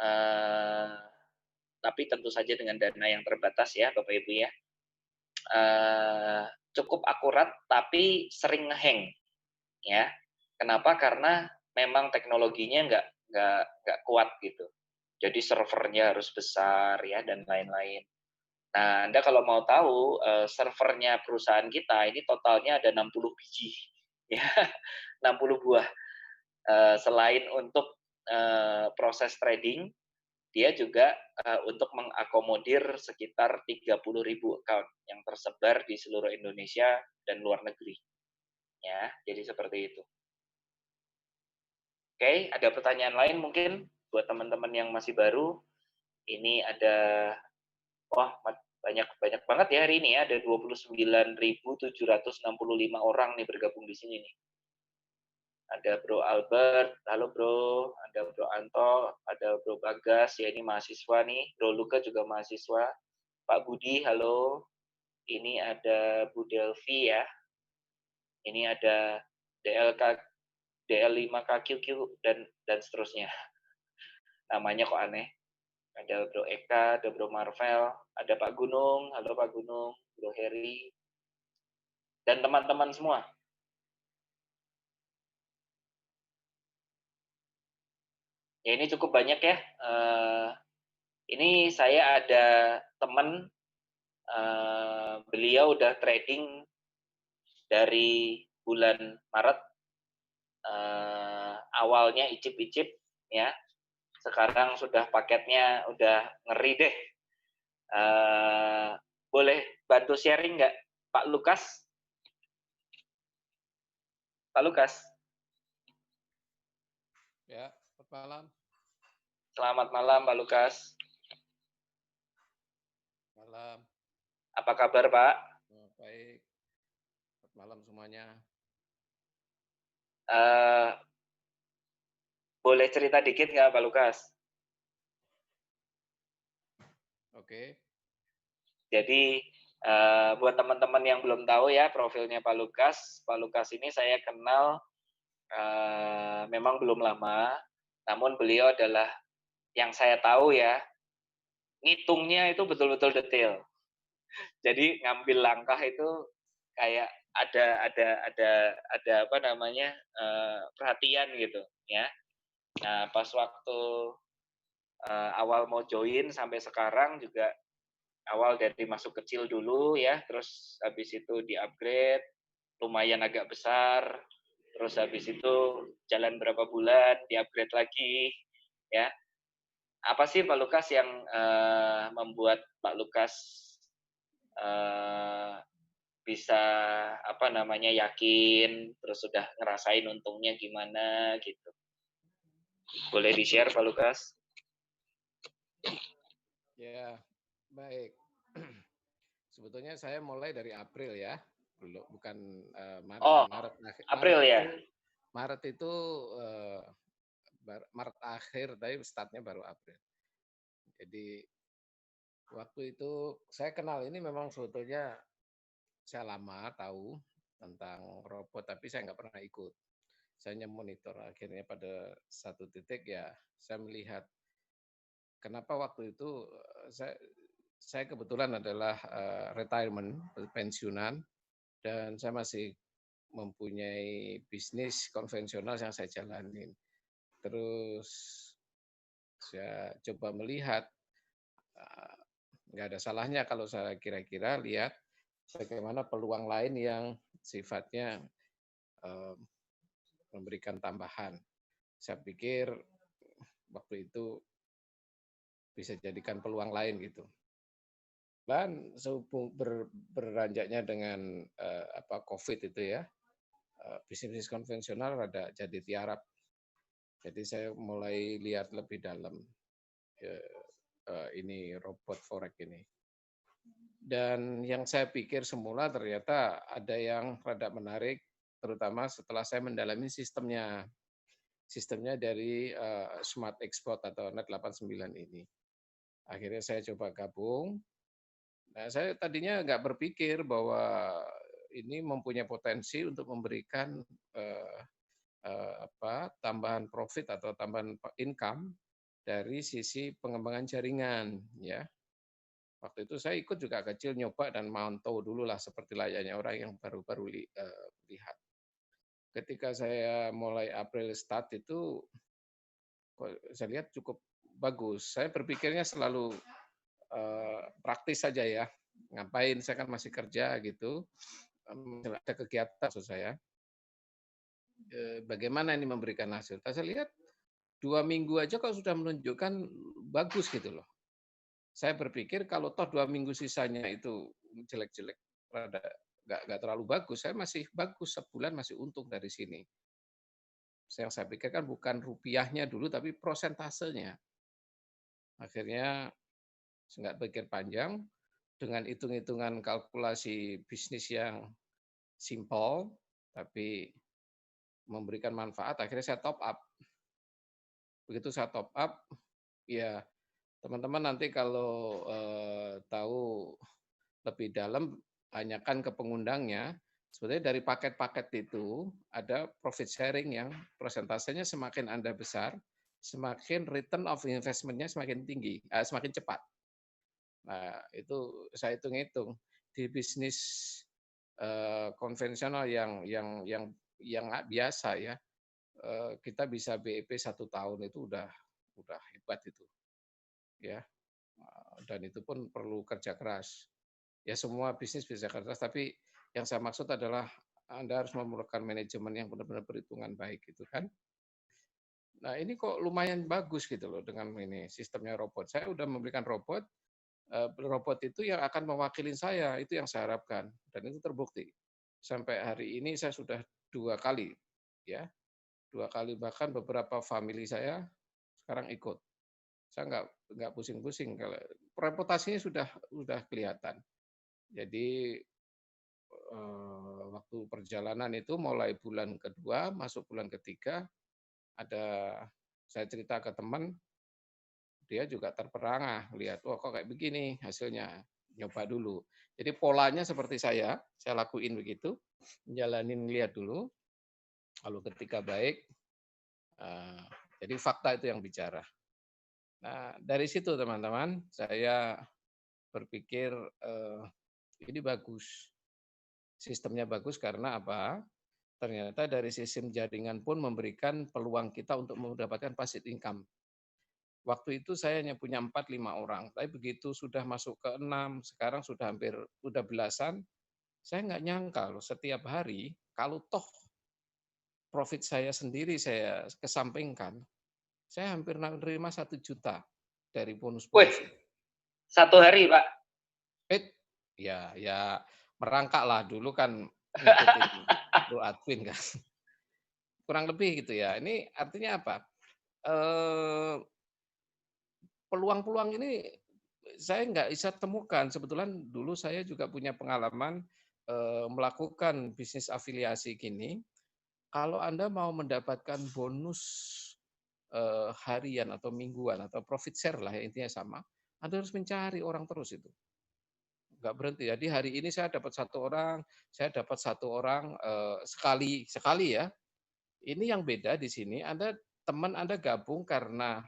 eh, tapi tentu saja dengan dana yang terbatas ya, Bapak Ibu ya. Cukup akurat, tapi sering ngeheng, ya. Kenapa? Karena memang teknologinya nggak kuat gitu. Jadi servernya harus besar ya dan lain-lain. Nah, Anda kalau mau tahu servernya perusahaan kita ini totalnya ada 60 biji, ya, 60 buah. Selain untuk proses trading, dia juga untuk mengakomodir sekitar 30.000 account yang tersebar di seluruh Indonesia dan luar negeri. Ya, jadi seperti itu. Oke, ada pertanyaan lain mungkin buat teman-teman yang masih baru. Ini ada, wah banyak banget ya hari ini ya, ada 29.765 orang nih bergabung di sini nih. Ada Bro Albert, halo Bro, ada Bro Anto, ada Bro Bagas, ya ini mahasiswa nih, Bro Luka juga mahasiswa, Pak Budi, halo, ini ada Bu Delvi ya, ini ada DLK, DL5KQQ dan seterusnya. Namanya kok aneh. Ada Bro Eka, ada Bro Marvel, ada Pak Gunung, halo Pak Gunung, Bro Heri, dan teman-teman semua. Ya ini cukup banyak ya. Ini saya ada teman, beliau udah trading dari bulan Maret, awalnya icip-icip ya. Sekarang sudah paketnya udah ngeri deh. Boleh bantu sharing nggak, Pak Lukas? Pak Lukas. Ya, selamat malam. Selamat malam, Pak Lukas. Malam. Apa kabar, Pak? Baik. Selamat malam semuanya. Boleh cerita dikit nggak, Pak Lukas? Oke. Jadi buat teman-teman yang belum tahu ya profilnya Pak Lukas ini saya kenal memang belum lama, namun beliau adalah yang saya tahu ya, ngitungnya itu betul-betul detail. Jadi ngambil langkah itu kayak ada apa namanya perhatian gitu ya. Nah pas waktu awal mau join sampai sekarang juga awal dari masuk kecil dulu ya, terus habis itu di-upgrade, lumayan agak besar, terus habis itu jalan berapa bulan, di-upgrade lagi, ya. Apa sih Pak Lukas yang membuat Pak Lukas bisa apa namanya yakin, terus sudah ngerasain untungnya gimana gitu? Boleh di-share Pak Lukas? Ya, baik. Sebetulnya saya mulai dari April ya, bukan Maret. Oh, Maret, April ya? Maret itu Maret akhir, tapi startnya baru April. Jadi waktu itu saya kenal ini memang sebetulnya saya lama tahu tentang robot, tapi saya nggak pernah ikut. Saya hanya monitor. Akhirnya pada satu titik ya saya melihat kenapa waktu itu saya kebetulan adalah retirement, pensiunan, dan saya masih mempunyai bisnis konvensional yang saya jalanin. Terus saya coba melihat, nggak ada salahnya kalau saya kira-kira lihat bagaimana peluang lain yang sifatnya memberikan tambahan. Saya pikir waktu itu bisa jadikan peluang lain gitu. Dan sehubung beranjaknya dengan COVID itu ya, bisnis konvensional rada jadi tiarap. Jadi saya mulai lihat lebih dalam ini robot forex ini. Dan yang saya pikir semula ternyata ada yang rada menarik, terutama setelah saya mendalami sistemnya. Sistemnya dari Smart Export atau Net 89 ini. Akhirnya saya coba gabung. Nah, saya tadinya nggak berpikir bahwa ini mempunyai potensi untuk memberikan tambahan profit atau tambahan income dari sisi pengembangan jaringan, ya. Waktu itu saya ikut juga kecil nyoba dan mantau dulu lah seperti layaknya orang yang baru-baru lihat. Ketika saya mulai April start itu, saya lihat cukup bagus. Saya berpikirnya selalu praktis saja ya. Ngapain, saya kan masih kerja gitu, ada kegiatan maksud saya, bagaimana ini memberikan hasil. Saya lihat 2 minggu aja kok sudah menunjukkan bagus gitu loh. Saya berpikir kalau toh 2 minggu sisanya itu jelek-jelek, rada nggak terlalu bagus, saya masih bagus, sebulan masih untung dari sini. Yang saya pikirkan bukan rupiahnya dulu, tapi prosentasenya. Akhirnya nggak pikir panjang, dengan hitung-hitungan kalkulasi bisnis yang simpel, tapi memberikan manfaat, akhirnya saya top up. Begitu saya top up, ya teman-teman nanti kalau tahu lebih dalam, tanyakan ke pengundangnya. Sebenarnya dari paket-paket itu ada profit sharing yang persentasenya semakin Anda besar, semakin return of investment-nya semakin tinggi, semakin cepat. Nah, itu saya hitung-hitung di bisnis konvensional yang biasa ya, kita bisa BEP 1 tahun itu udah hebat itu, ya. Dan itu pun perlu kerja keras. Ya semua bisnis bisa keras, tapi yang saya maksud adalah Anda harus memerlukan manajemen yang benar-benar perhitungan baik gitu kan. Nah ini kok lumayan bagus gitu loh dengan ini sistemnya robot. Saya udah memberikan robot, robot itu yang akan mewakili saya, itu yang saya harapkan dan itu terbukti. Sampai hari ini saya sudah 2 kali ya, 2 kali bahkan beberapa family saya sekarang ikut. Saya nggak pusing-pusing kalau reputasinya sudah kelihatan. Jadi waktu perjalanan itu mulai bulan kedua, masuk bulan ketiga, ada saya cerita ke teman, dia juga terperangah lihat, wah kok kayak begini hasilnya, nyoba dulu. Jadi polanya seperti saya lakuin begitu, jalanin lihat dulu, lalu ketika baik, eh, jadi fakta itu yang bicara. Nah dari situ teman-teman, saya berpikir ini bagus, sistemnya bagus karena apa? Ternyata dari sistem jaringan pun memberikan peluang kita untuk mendapatkan passive income. Waktu itu saya hanya punya 4-5 orang, tapi begitu sudah masuk ke 6, sekarang sudah hampir udah belasan, saya nggak nyangka loh setiap hari kalau toh profit saya sendiri saya kesampingkan, saya hampir menerima 1 juta dari Wih, bonus-bonus itu. 1 hari, Pak. Ya merangkak lah dulu kan ngikutin Bro Advin kan. Kurang lebih gitu ya. Ini artinya apa? Peluang-peluang ini saya nggak bisa temukan. Sebetulnya dulu saya juga punya pengalaman melakukan bisnis afiliasi gini. Kalau Anda mau mendapatkan bonus harian atau mingguan atau profit share lah ya, intinya sama, Anda harus mencari orang terus itu. Nggak berhenti. Jadi hari ini saya dapat 1 orang, saya dapat 1 orang sekali sekali ya. Ini yang beda di sini, teman Anda gabung karena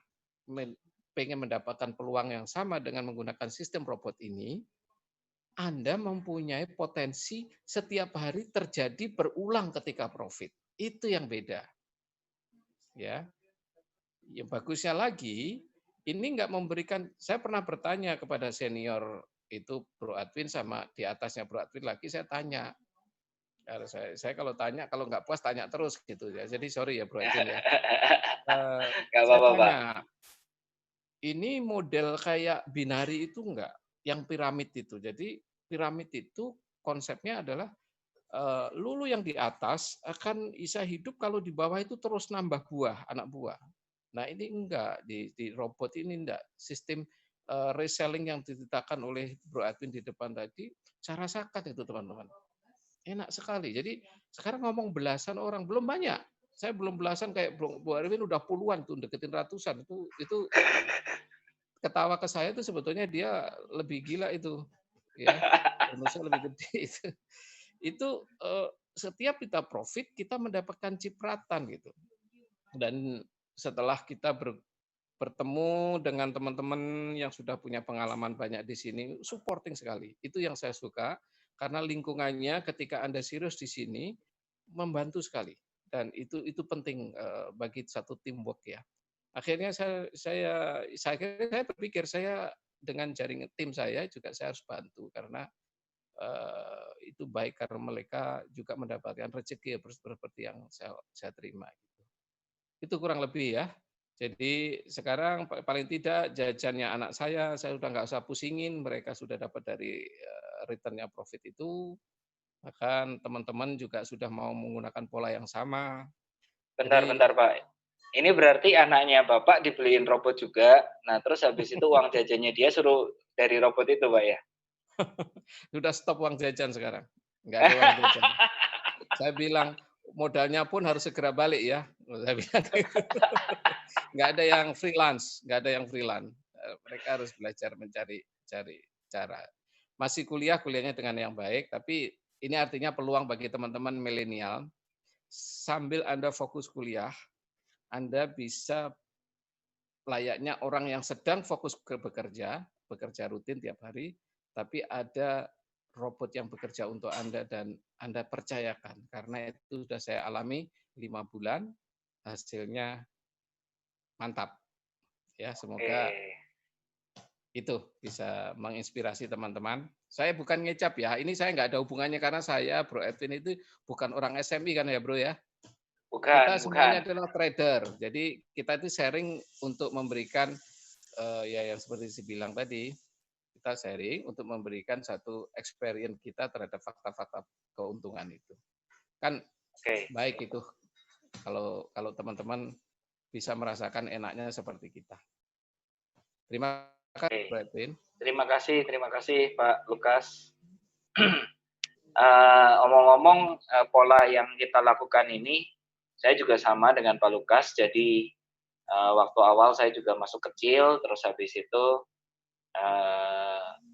pengen mendapatkan peluang yang sama dengan menggunakan sistem robot ini, Anda mempunyai potensi setiap hari terjadi berulang ketika profit. Itu yang beda. Ya. Yang bagusnya lagi, ini nggak memberikan, saya pernah bertanya kepada senior itu Bro Advin sama di atasnya Bro Advin lagi, saya tanya. Kalau saya kalau tanya, kalau nggak puas tanya terus gitu ya. Jadi sorry ya Bro Edwin ya. Nggak Saya apa-apa, Pak. tanya, ini model kayak binari itu enggak? Yang piramid itu. Jadi piramid itu konsepnya adalah lulu yang di atas akan bisa hidup kalau di bawah itu terus nambah buah, anak buah. Nah ini enggak, di robot ini enggak. Sistem reselling yang diceritakan oleh Bro Edwin di depan tadi, saya rasakan itu teman-teman. Enak sekali. Jadi sekarang ngomong belasan orang, belum banyak. Saya belum belasan kayak Bu Erwin udah puluhan tuh, deketin ratusan. Itu ketawa ke saya itu sebetulnya dia lebih gila itu, ya. Bonusnya lebih gede itu. Itu setiap kita profit kita mendapatkan cipratan gitu. Dan setelah kita bertemu dengan teman-teman yang sudah punya pengalaman banyak di sini, supporting sekali. Itu yang saya suka karena lingkungannya ketika Anda serius di sini membantu sekali dan itu penting bagi satu teamwork ya. Akhirnya saya berpikir saya dengan jaringan tim saya juga saya harus bantu karena itu baik karena mereka juga mendapatkan rezeki ya seperti yang saya terima gitu. Itu kurang lebih ya. Jadi sekarang paling tidak jajannya anak saya udah nggak usah pusingin, mereka sudah dapat dari return-nya profit itu, bahkan teman-teman juga sudah mau menggunakan pola yang sama. Bentar, Jadi bentar Pak. Ini berarti anaknya Bapak dibeliin robot juga. Nah, terus habis itu uang jajannya dia suruh dari robot itu, Pak ya? sudah stop uang jajan sekarang, nggak ada uang jajan. Saya bilang, "Modalnya pun harus segera balik ya," saya bilang gitu. Nggak ada yang freelance, nggak ada yang freelance. Mereka harus belajar cari cara. Masih kuliah, kuliahnya dengan yang baik, tapi ini artinya peluang bagi teman-teman milenial, sambil Anda fokus kuliah, Anda bisa layaknya orang yang sedang fokus bekerja rutin tiap hari, tapi ada robot yang bekerja untuk Anda dan Anda percayakan. Karena itu sudah saya alami 5 bulan, hasilnya mantap. Ya, Oke. semoga itu bisa menginspirasi teman-teman. Saya bukan ngecap ya, ini saya nggak ada hubungannya karena saya, Bro Edwin itu bukan orang SMI kan ya Bro ya. Bukan, Kita bukan. semuanya adalah trader, jadi kita itu sharing untuk memberikan ya yang seperti saya bilang tadi, kita sharing untuk memberikan satu experience kita terhadap fakta-fakta keuntungan itu. Kan Oke. baik itu kalau kalau teman-teman bisa merasakan enaknya seperti kita. Terima kasih, Oke. Bro Edwin. Terima kasih Pak Lukas. Omong-omong, pola yang kita lakukan ini, saya juga sama dengan Pak Lukas. Jadi waktu awal saya juga masuk kecil, terus habis itu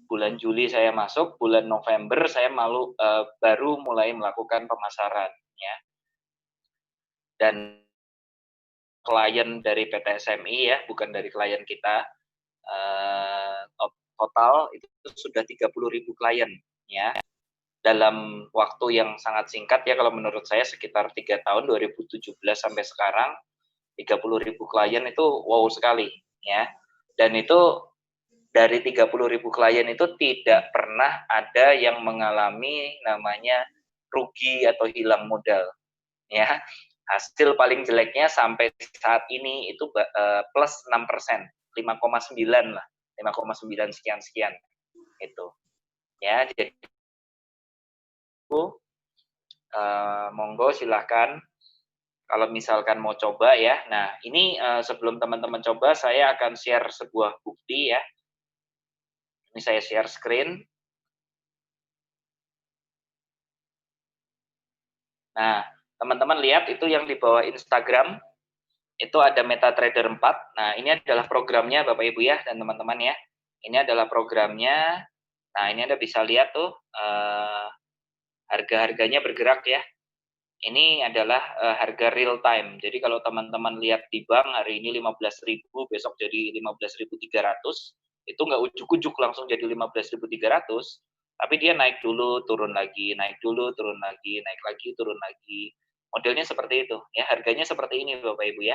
bulan Juli saya masuk, bulan November saya baru mulai melakukan pemasaran, ya. Dan klien dari PT SMI ya, bukan dari klien kita, total itu sudah 30.000 klien, ya. Dalam waktu yang sangat singkat ya, kalau menurut saya sekitar 3 tahun, 2017 sampai sekarang, 30.000 klien itu wow sekali, ya. Dan itu dari 30.000 klien itu tidak pernah ada yang mengalami namanya rugi atau hilang modal, ya. Hasil paling jeleknya sampai saat ini itu plus 6%, 5,9 lah, 5,9 sekian-sekian itu. Ya, jadi monggo silahkan kalau misalkan mau coba ya. Nah, ini sebelum teman-teman coba, saya akan share sebuah bukti ya. Ini saya share screen. Nah, teman-teman lihat itu yang di bawah Instagram, itu ada MetaTrader 4. Nah, ini adalah programnya Bapak Ibu ya dan teman-teman ya. Ini adalah programnya. Nah, ini Anda bisa lihat tuh harga-harganya bergerak ya. Ini adalah harga real time. Jadi kalau teman-teman lihat di bank hari ini 15.000, besok jadi 15.300, itu nggak ujuk-ujuk langsung jadi 15.300, tapi dia naik dulu, turun lagi, naik dulu, turun lagi, naik lagi, turun lagi. Modelnya seperti itu. Ya, harganya seperti ini Bapak Ibu ya.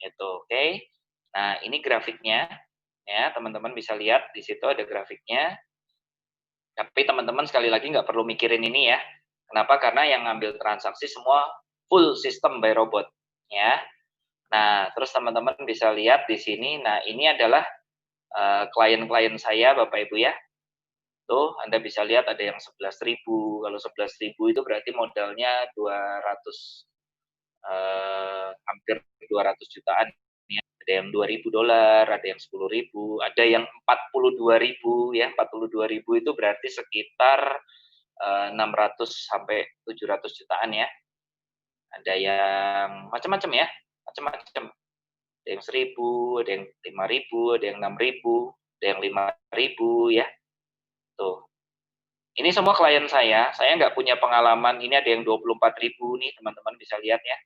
Itu, oke. Nah, ini grafiknya. Ya, teman-teman bisa lihat di situ ada grafiknya. Tapi teman-teman sekali lagi nggak perlu mikirin ini ya. Kenapa? Karena yang ngambil transaksi semua full sistem by robot. Ya. Nah, terus teman-teman bisa lihat di sini. Nah, ini adalah klien-klien saya, Bapak Ibu ya. Tuh, Anda bisa lihat ada yang 11.000. Kalau 11.000 itu berarti modalnya 200, hampir 200 jutaan. Ada yang $2.000, ada yang 10.000, ada yang 42.000 ya. 42.000 itu berarti sekitar 600 sampai 700 jutaan ya. Ada yang macam-macam ya, macam-macam. Ada yang 1.000, ada yang 5.000, ada yang 6.000, ada yang 5.000 ya. Tuh. Ini semua klien saya nggak punya pengalaman. Ini ada yang 24.000 nih, teman-teman bisa lihat ya.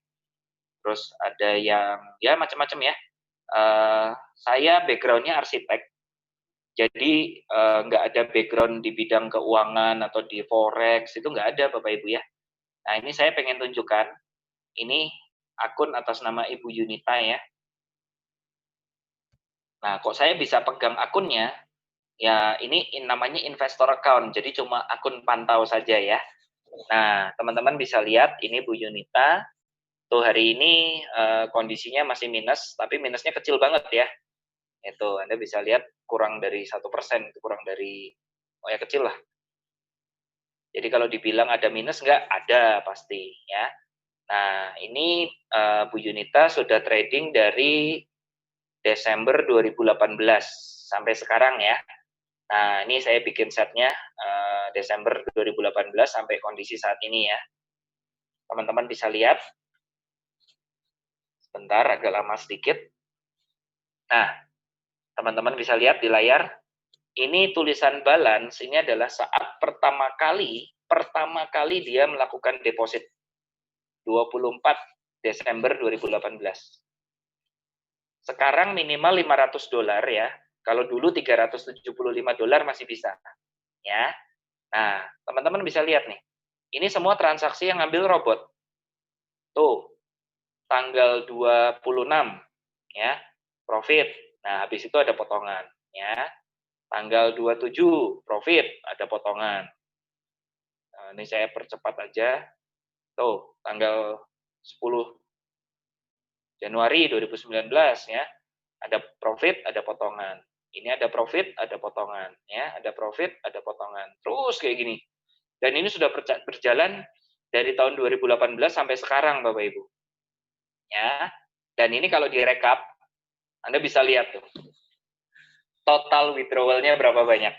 Terus ada yang ya macam-macam ya. Saya background-nya arsitek, jadi nggak ada background di bidang keuangan atau di forex, itu nggak ada Bapak Ibu ya. Nah, ini saya pengen tunjukkan, ini akun atas nama Ibu Yunita ya. Nah, kok saya bisa pegang akunnya? Ya, ini namanya investor account, jadi cuma akun pantau saja ya. Nah, teman-teman bisa lihat ini Bu Yunita, tuh hari ini kondisinya masih minus, tapi minusnya kecil banget ya. Itu Anda bisa lihat kurang dari 1%, kurang dari, oh ya kecil lah. Jadi kalau dibilang ada minus nggak? Ada pasti ya. Nah, ini Bu Yunita sudah trading dari Desember 2018 sampai sekarang ya. Nah, ini saya bikin setnya Desember 2018 sampai kondisi saat ini ya. Teman-teman bisa lihat. Sebentar, agak lama sedikit. Nah, teman-teman bisa lihat di layar. Ini tulisan balance, ini adalah saat pertama kali dia melakukan deposit. 24 Desember 2018. Sekarang minimal $500 ya. Kalau dulu $375 masih bisa. Ya. Nah, teman-teman bisa lihat nih. Ini semua transaksi yang ngambil robot. Tuh, tanggal 26 ya, profit. Nah, habis itu ada potongan ya. Tanggal 27 profit, ada potongan. Nah, ini saya percepat aja. Tuh, tanggal 10 Januari 2019 ya. Ada profit, ada potongan. Ini ada profit, ada potongan ya, ada profit, ada potongan. Terus kayak gini. Dan ini sudah berjalan dari tahun 2018 sampai sekarang Bapak Ibu. Ya. Dan ini kalau direkap Anda bisa lihat tuh. Total withdrawal-nya berapa banyak?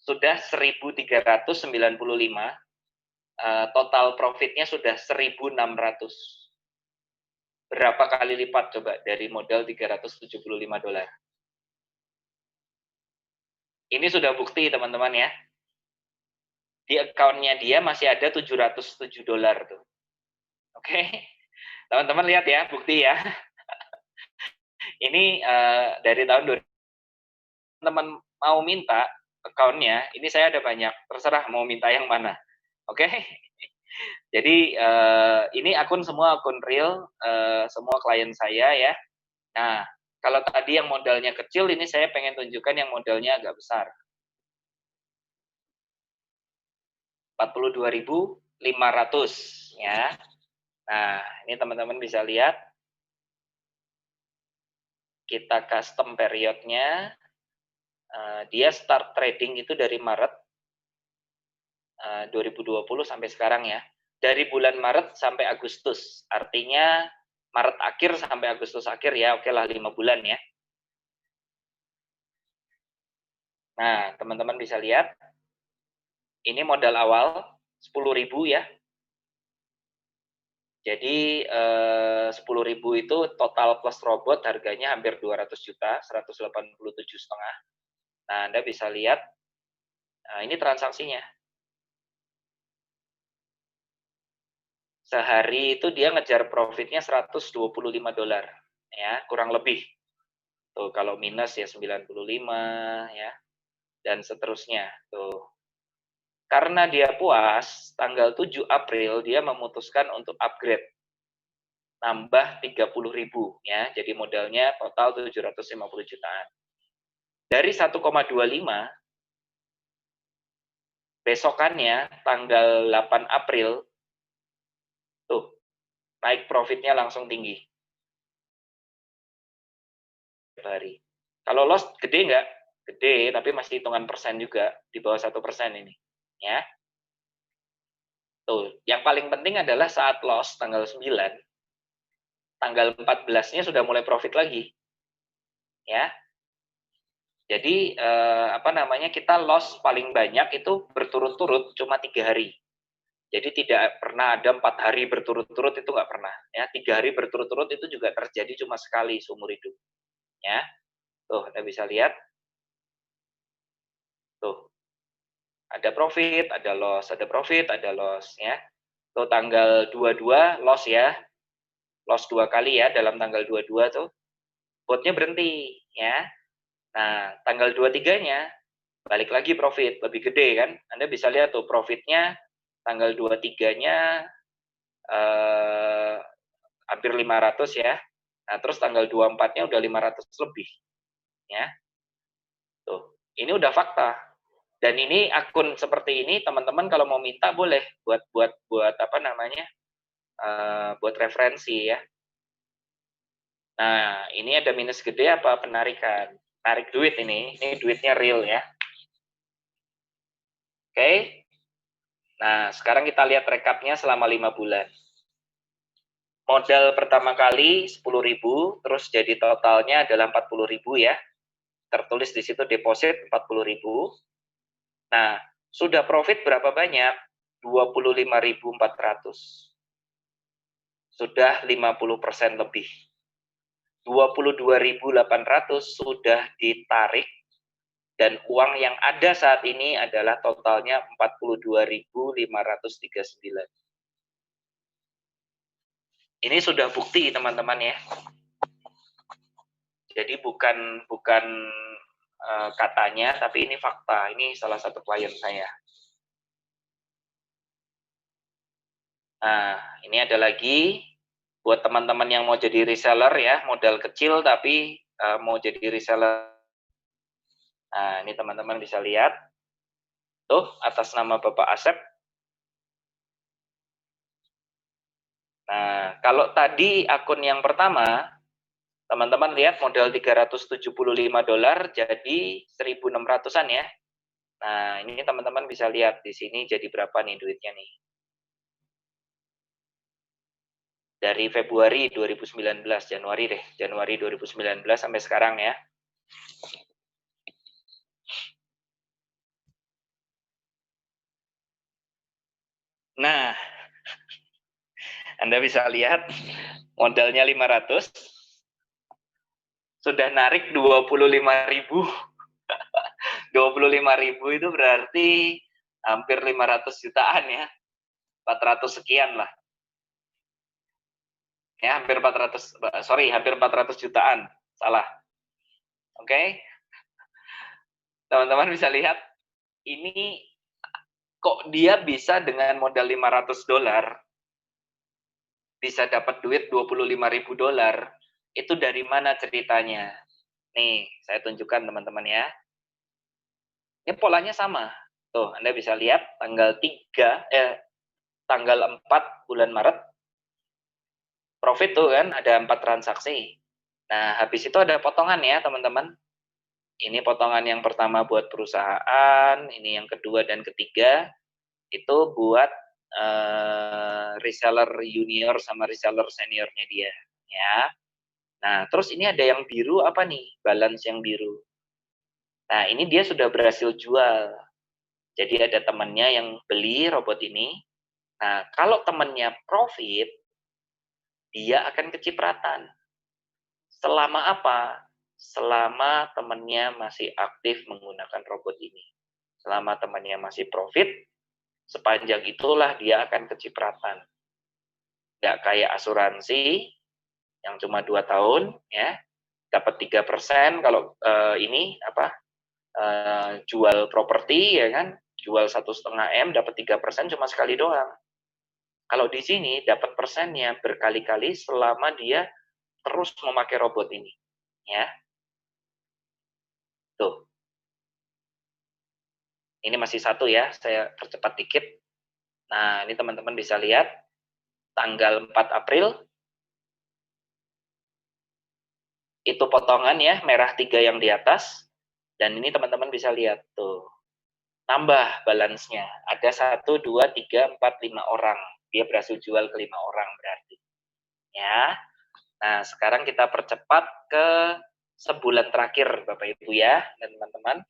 Sudah 1.395, total profitnya sudah 1.600. Berapa kali lipat coba dari modal $375? Ini sudah bukti teman-teman ya. Di account-nya dia masih ada $707 tuh. Oke. Teman-teman lihat ya, bukti ya. Ini dari tahun 2000. Teman mau minta account-nya, ini saya ada banyak, terserah mau minta yang mana. Oke. Jadi ini semua akun real, semua klien saya ya. Nah, kalau tadi yang modalnya kecil, ini saya pengen tunjukkan yang modalnya agak besar. 42.500 ya. Nah, ini teman-teman bisa lihat. Kita custom periodnya. Dia start trading itu dari Maret 2020 sampai sekarang ya. Dari bulan Maret sampai Agustus. Artinya Maret akhir sampai Agustus akhir ya. Oke lah 5 bulan ya. Nah, teman-teman bisa lihat. Ini modal awal 10.000 ya. Jadi 10.000 itu total plus robot harganya hampir 200 juta, 187,5. Nah, Anda bisa lihat, ini transaksinya. Sehari itu dia ngejar profitnya $125 ya, kurang lebih. Tuh kalau minus ya 95 ya, dan seterusnya. Tuh. Karena dia puas, tanggal 7 April dia memutuskan untuk upgrade. Nambah 30.000 ya. Jadi modalnya total 750 jutaan. Dari 1,25 besokannya tanggal 8 April tuh naik profitnya langsung tinggi. Hari. Kalau loss gede nggak? Gede, tapi masih hitungan persen juga, di bawah 1% ini. Ya. Tuh, yang paling penting adalah saat loss tanggal 9, tanggal 14-nya sudah mulai profit lagi. Ya. Jadi kita loss paling banyak itu berturut-turut cuma 3 hari. Jadi tidak pernah ada 4 hari berturut-turut, itu nggak pernah. Ya, 3 hari berturut-turut itu juga terjadi cuma sekali seumur hidup. Ya, tuh Anda bisa lihat. Tuh, ada profit, ada loss, ada profit, ada loss. Ya, tuh tanggal 22 loss ya, loss 2 kali ya dalam tanggal 22 tuh, botnya berhenti. Ya, nah tanggal 23-nya balik lagi profit, lebih gede kan. Anda bisa lihat tuh profitnya tanggal 23-nya hampir 500 ya. Nah, terus tanggal 24-nya udah 500 lebih. Ya. Tuh, ini udah fakta. Dan ini akun seperti ini teman-teman kalau mau minta boleh buat apa namanya? Buat referensi ya. Nah, ini ada minus gede apa penarikan? Tarik duit ini duitnya real ya. Oke. Nah, sekarang kita lihat rekapnya selama 5 bulan. Modal pertama kali 10.000, terus jadi totalnya adalah 40.000 ya. Tertulis di situ deposit 40.000. Nah, sudah profit berapa banyak? 25.400. Sudah 50% lebih. 22.800 sudah ditarik dan uang yang ada saat ini adalah totalnya 42.539. Ini sudah bukti teman-teman ya. Jadi bukan katanya, tapi ini fakta. Ini salah satu klien saya. Nah, ini ada lagi buat teman-teman yang mau jadi reseller ya, modal kecil tapi mau jadi reseller. Nah, ini teman-teman bisa lihat. Tuh, atas nama Bapak Asep. Nah, kalau tadi akun yang pertama, teman-teman lihat modal $375 jadi 1.600-an ya. Nah, ini teman-teman bisa lihat di sini jadi berapa nih duitnya nih. Dari Februari 2019, Januari 2019 sampai sekarang ya. Nah, Anda bisa lihat modalnya 500, sudah narik 25.000. 25.000 itu berarti hampir 500 jutaan ya. 400 sekian lah. Ya, hampir 400 jutaan. Salah. Oke. Teman-teman bisa lihat ini kok dia bisa dengan modal $500 bisa dapat duit $25.000. Itu dari mana ceritanya? Nih, saya tunjukkan teman-teman ya. Ini polanya sama. Tuh, Anda bisa lihat tanggal 4 bulan Maret. Profit tuh kan, ada 4 transaksi. Nah, habis itu ada potongan ya, teman-teman. Ini potongan yang pertama buat perusahaan, ini yang kedua dan ketiga, itu buat reseller junior sama reseller seniornya dia. Ya. Nah, terus ini ada yang biru apa nih? Balance yang biru. Nah, ini dia sudah berhasil jual. Jadi ada temannya yang beli robot ini. Nah, kalau temannya profit, dia akan kecipratan. Selama apa? Selama temannya masih aktif menggunakan robot ini. Selama temannya masih profit, sepanjang itulah dia akan kecipratan. Nggak kayak asuransi yang cuma 2 tahun, ya dapat 3% kalau ini apa jual properti ya kan, jual 1,5 M dapat 3% cuma sekali doang. Kalau di sini dapat persennya berkali-kali selama dia terus memakai robot ini, ya. Tuh. Ini masih satu ya, saya percepat dikit. Nah, ini teman-teman bisa lihat tanggal 4 April itu potongan ya, merah 3 yang di atas. Dan ini teman-teman bisa lihat tuh. Tambah balance-nya. Ada 1, 2, 3, 4, 5 orang. Dia berhasil jual ke 5 orang berarti. Ya. Nah, sekarang kita percepat ke sebulan terakhir Bapak Ibu ya dan teman-teman.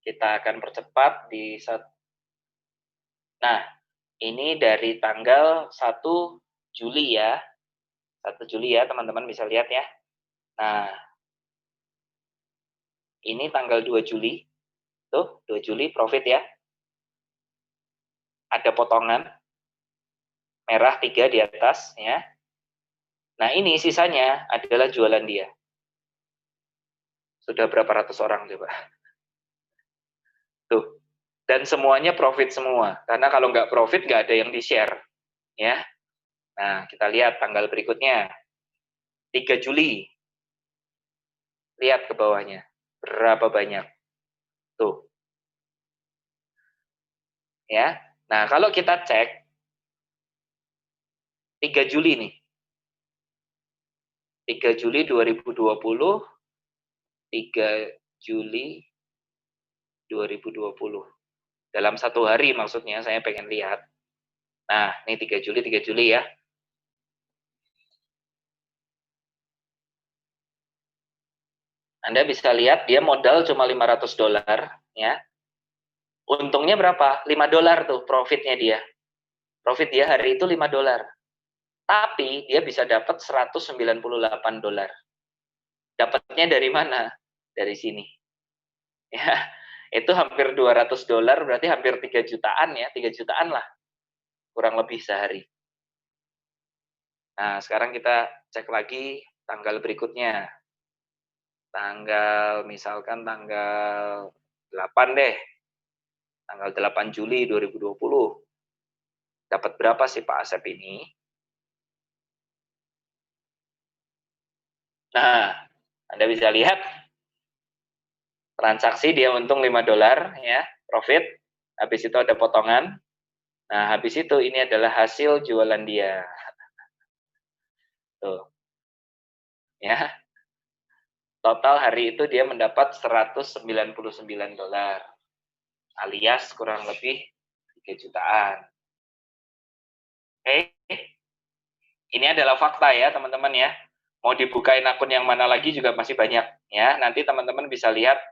Kita akan percepat di Nah, ini dari tanggal 1 Juli ya. 1 Juli ya, teman-teman bisa lihat ya. Nah, ini tanggal 2 Juli. Tuh, 2 Juli profit ya. Ada potongan merah 3 di atas ya. Nah, ini sisanya adalah jualan dia. Sudah berapa ratus orang coba? Tuh. Dan semuanya profit semua. Karena kalau nggak profit, nggak ada yang di-share. Ya. Nah, kita lihat tanggal berikutnya. 3 Juli. Lihat ke bawahnya. Berapa banyak? Tuh. Ya. Nah, kalau kita cek 3 Juli nih. 3 Juli 2020, 3 Juli 2020. Dalam satu hari maksudnya saya pengen lihat. Nah, ini 3 Juli ya. Anda bisa lihat dia modal cuma $500 ya. Untungnya berapa? $5 tuh profitnya dia. Profit dia hari itu $5. Tapi dia bisa dapat $198. Dapatnya dari mana? Dari sini. Ya, itu hampir $200 berarti hampir 3 jutaan ya, 3 jutaan lah kurang lebih sehari. Nah, sekarang kita cek lagi tanggal berikutnya. Misalkan tanggal 8 deh. Tanggal 8 Juli 2020. Dapat berapa sih Pak Asep ini? Nah, Anda bisa lihat transaksi dia untung $5 ya, profit. Habis itu ada potongan. Nah, habis itu ini adalah hasil jualan dia. Tuh. Ya. Total hari itu dia mendapat $199. Alias kurang lebih 3 jutaan. Oke. Ini adalah fakta ya, teman-teman ya. Mau dibukain akun yang mana lagi juga masih banyak ya. Nanti teman-teman bisa lihat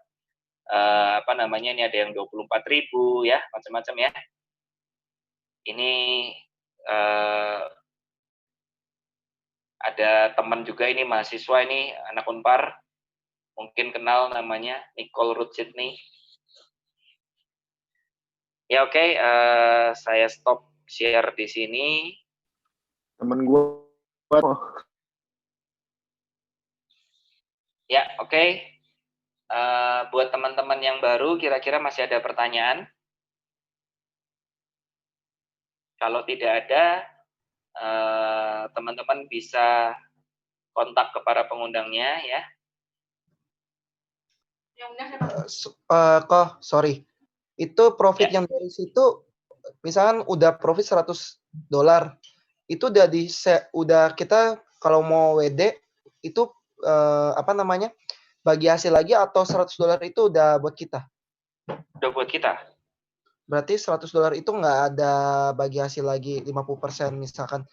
ini ada yang 24.000 ya, macam-macam ya. Ini ada teman juga ini mahasiswa ini anak Unpar, mungkin kenal namanya Nicole Ruth Sydney. Ya oke, saya stop share di sini. Temen gue. Ya oke. Buat teman-teman yang baru, kira-kira masih ada pertanyaan? Kalau tidak ada, teman-teman bisa kontak kepada pengundangnya ya. Sorry. Itu profit Ya. yang dari situ, misalkan udah profit $100, itu udah kita kalau mau WD itu bagi hasil lagi atau $100 itu udah buat kita? Udah buat kita. Berarti $100 itu nggak ada bagi hasil lagi 50% misalkan.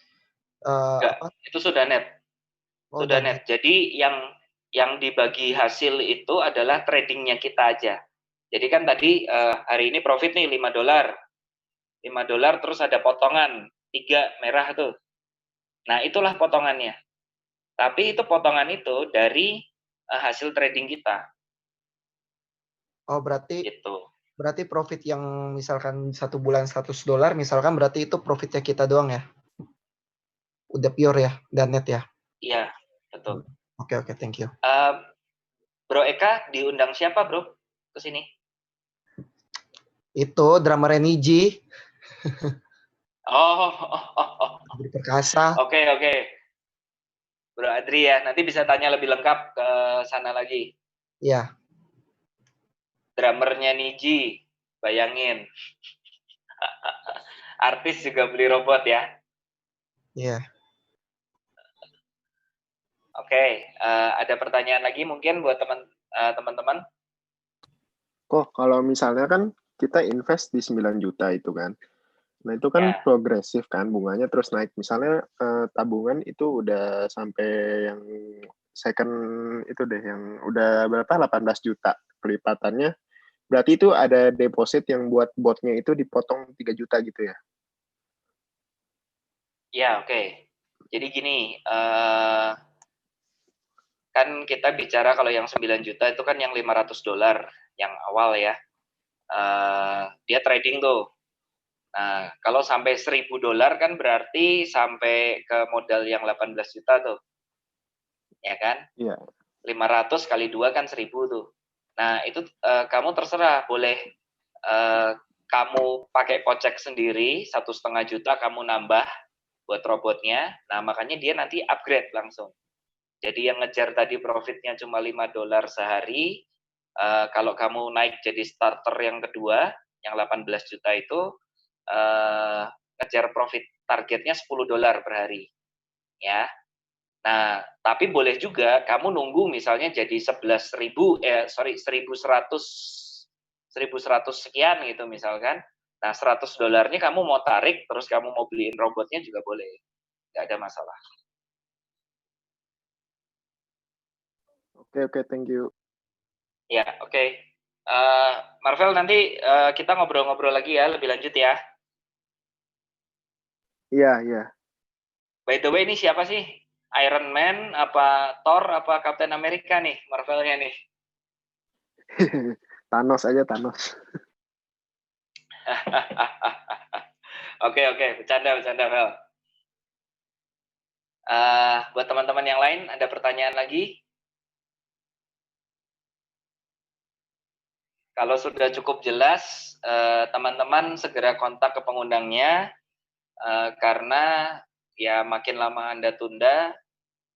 Enggak, itu sudah net. Sudah net. Jadi yang dibagi hasil itu adalah tradingnya kita aja. Jadi kan tadi hari ini profit nih $5. $5 terus ada potongan 3 merah tuh. Nah, itulah potongannya. Tapi itu potongan itu dari hasil trading kita. Oh, berarti Gitu. Berarti profit yang misalkan 1 bulan $100 misalkan berarti itu profitnya kita doang ya? Udah pure ya dan net ya? Iya, betul. Oke, thank you. Bro Eka diundang siapa, Bro? Ke sini? Itu drama Reniji. Oh. Adri Perkasa. Oke. Bro Adri ya, nanti bisa tanya lebih lengkap ke sana lagi. Iya. Drummernya Niji, bayangin. Artis juga beli robot ya. Iya. Oke, ada pertanyaan lagi mungkin buat teman-teman? Kok kalau misalnya kan kita invest di 9 juta itu kan. Nah, itu kan Ya. progresif kan bunganya terus naik. Misalnya tabungan itu udah sampai yang second itu deh yang udah berapa 18 juta kelipatannya. Berarti itu ada deposit yang buat botnya itu dipotong 3 juta gitu ya? Ya, oke. Jadi gini, kan kita bicara kalau yang 9 juta itu kan yang $500 yang awal ya. Dia trading tuh. Nah, kalau sampai $1.000 kan berarti sampai ke modal yang 18 juta tuh. Ya kan? Iya. 500 kali 2 kan 1.000 tuh. Nah, itu kamu terserah, boleh kamu pakai kocek sendiri, 1,5 juta kamu nambah buat robotnya. Nah, makanya dia nanti upgrade langsung. Jadi yang ngejar tadi profitnya cuma $5 sehari, Kalau kamu naik jadi starter yang kedua, yang 18 juta itu, ngejar profit targetnya $10 per hari, ya. Nah, tapi boleh juga kamu nunggu misalnya jadi 1100 sekian gitu misalkan. Nah, $100-nya kamu mau tarik, terus kamu mau beliin robotnya juga boleh, nggak ada masalah. Oke, thank you. Ya, oke. Marvel, nanti kita ngobrol-ngobrol lagi ya, lebih lanjut ya. Iya. By the way, ini siapa sih? Iron Man, apa Thor, apa Captain America nih, Marvelnya nih? Thanos aja, Thanos. Oke, bercanda, Vel. Buat teman-teman yang lain, ada pertanyaan lagi? Kalau sudah cukup jelas, teman-teman segera kontak ke pengundangnya, karena ya makin lama Anda tunda,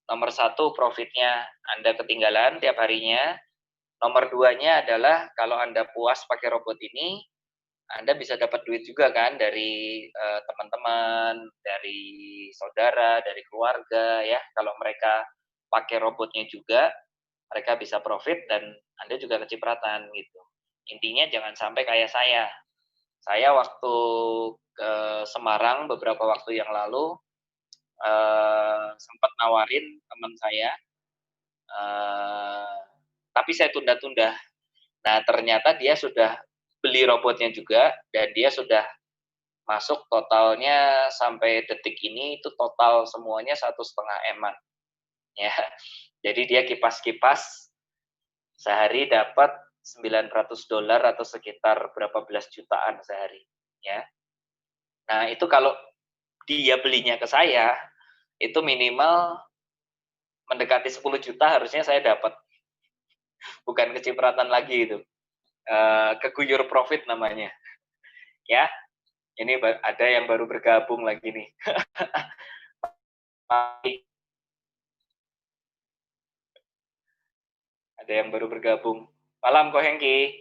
nomor 1 profitnya Anda ketinggalan tiap harinya. Nomor 2-nya adalah kalau Anda puas pakai robot ini, Anda bisa dapat duit juga kan dari teman-teman, dari saudara, dari keluarga ya. Kalau mereka pakai robotnya juga, mereka bisa profit dan Anda juga kecipratan gitu. Intinya jangan sampai kayak saya. Saya waktu ke Semarang beberapa waktu yang lalu sempat nawarin teman saya, tapi saya tunda-tunda. Nah, ternyata dia sudah beli robotnya juga dan dia sudah masuk totalnya sampai detik ini itu total semuanya 1,5 M-an. Ya. Jadi dia kipas-kipas sehari dapat $900 atau sekitar berapa belas jutaan sehari, ya. Nah, itu kalau dia belinya ke saya, itu minimal mendekati 10 juta harusnya saya dapat. Bukan kecipratan lagi itu. Keguyur profit namanya. Ya, ini ada yang baru bergabung lagi nih. Ada yang baru bergabung. Malam, Ko Hengki.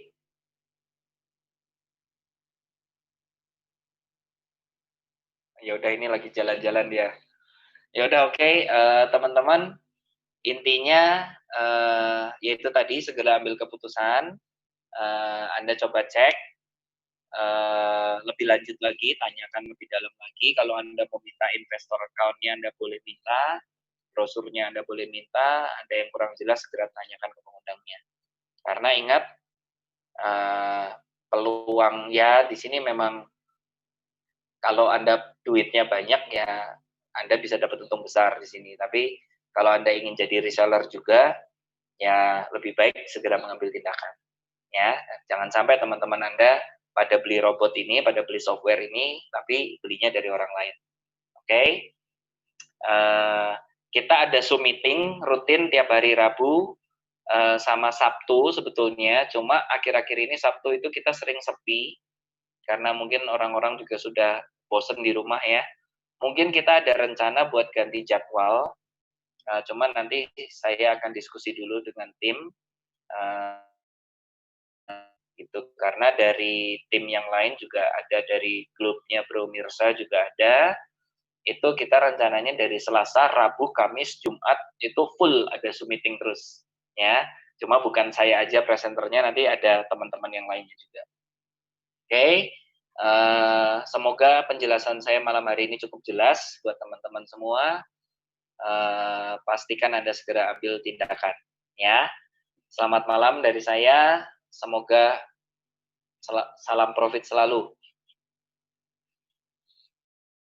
Ya udah, ini lagi jalan-jalan dia. Ya udah, oke, teman-teman. Intinya yaitu tadi segera ambil keputusan. Anda coba cek lebih lanjut lagi, tanyakan lebih dalam lagi. Kalau Anda mau minta investor account-nya, Anda boleh minta. Brosurnya Anda boleh minta. Ada yang kurang jelas, segera tanyakan ke pengundangnya. Karena ingat, peluang ya di sini memang kalau Anda duitnya banyak ya Anda bisa dapat untung besar di sini. Tapi kalau Anda ingin jadi reseller juga, ya lebih baik segera mengambil tindakan. Ya, jangan sampai teman-teman Anda pada beli robot ini, pada beli software ini, tapi belinya dari orang lain. Oke? Kita ada Zoom meeting rutin tiap hari Rabu sama Sabtu sebetulnya. Cuma akhir-akhir ini Sabtu itu kita sering sepi karena mungkin orang-orang juga sudah bosen di rumah ya. Mungkin kita ada rencana buat ganti jadwal. Cuman nanti saya akan diskusi dulu dengan tim. Gitu, karena dari tim yang lain juga ada, dari grupnya Bro Mirsa juga ada. Itu kita rencananya dari Selasa, Rabu, Kamis, Jumat itu full ada Zoom meeting terus ya. Cuma bukan saya aja presenternya, nanti ada teman-teman yang lainnya juga. Oke, semoga penjelasan saya malam hari ini cukup jelas buat teman-teman semua. Pastikan Anda segera ambil tindakan ya. Selamat malam dari saya, semoga salam profit selalu.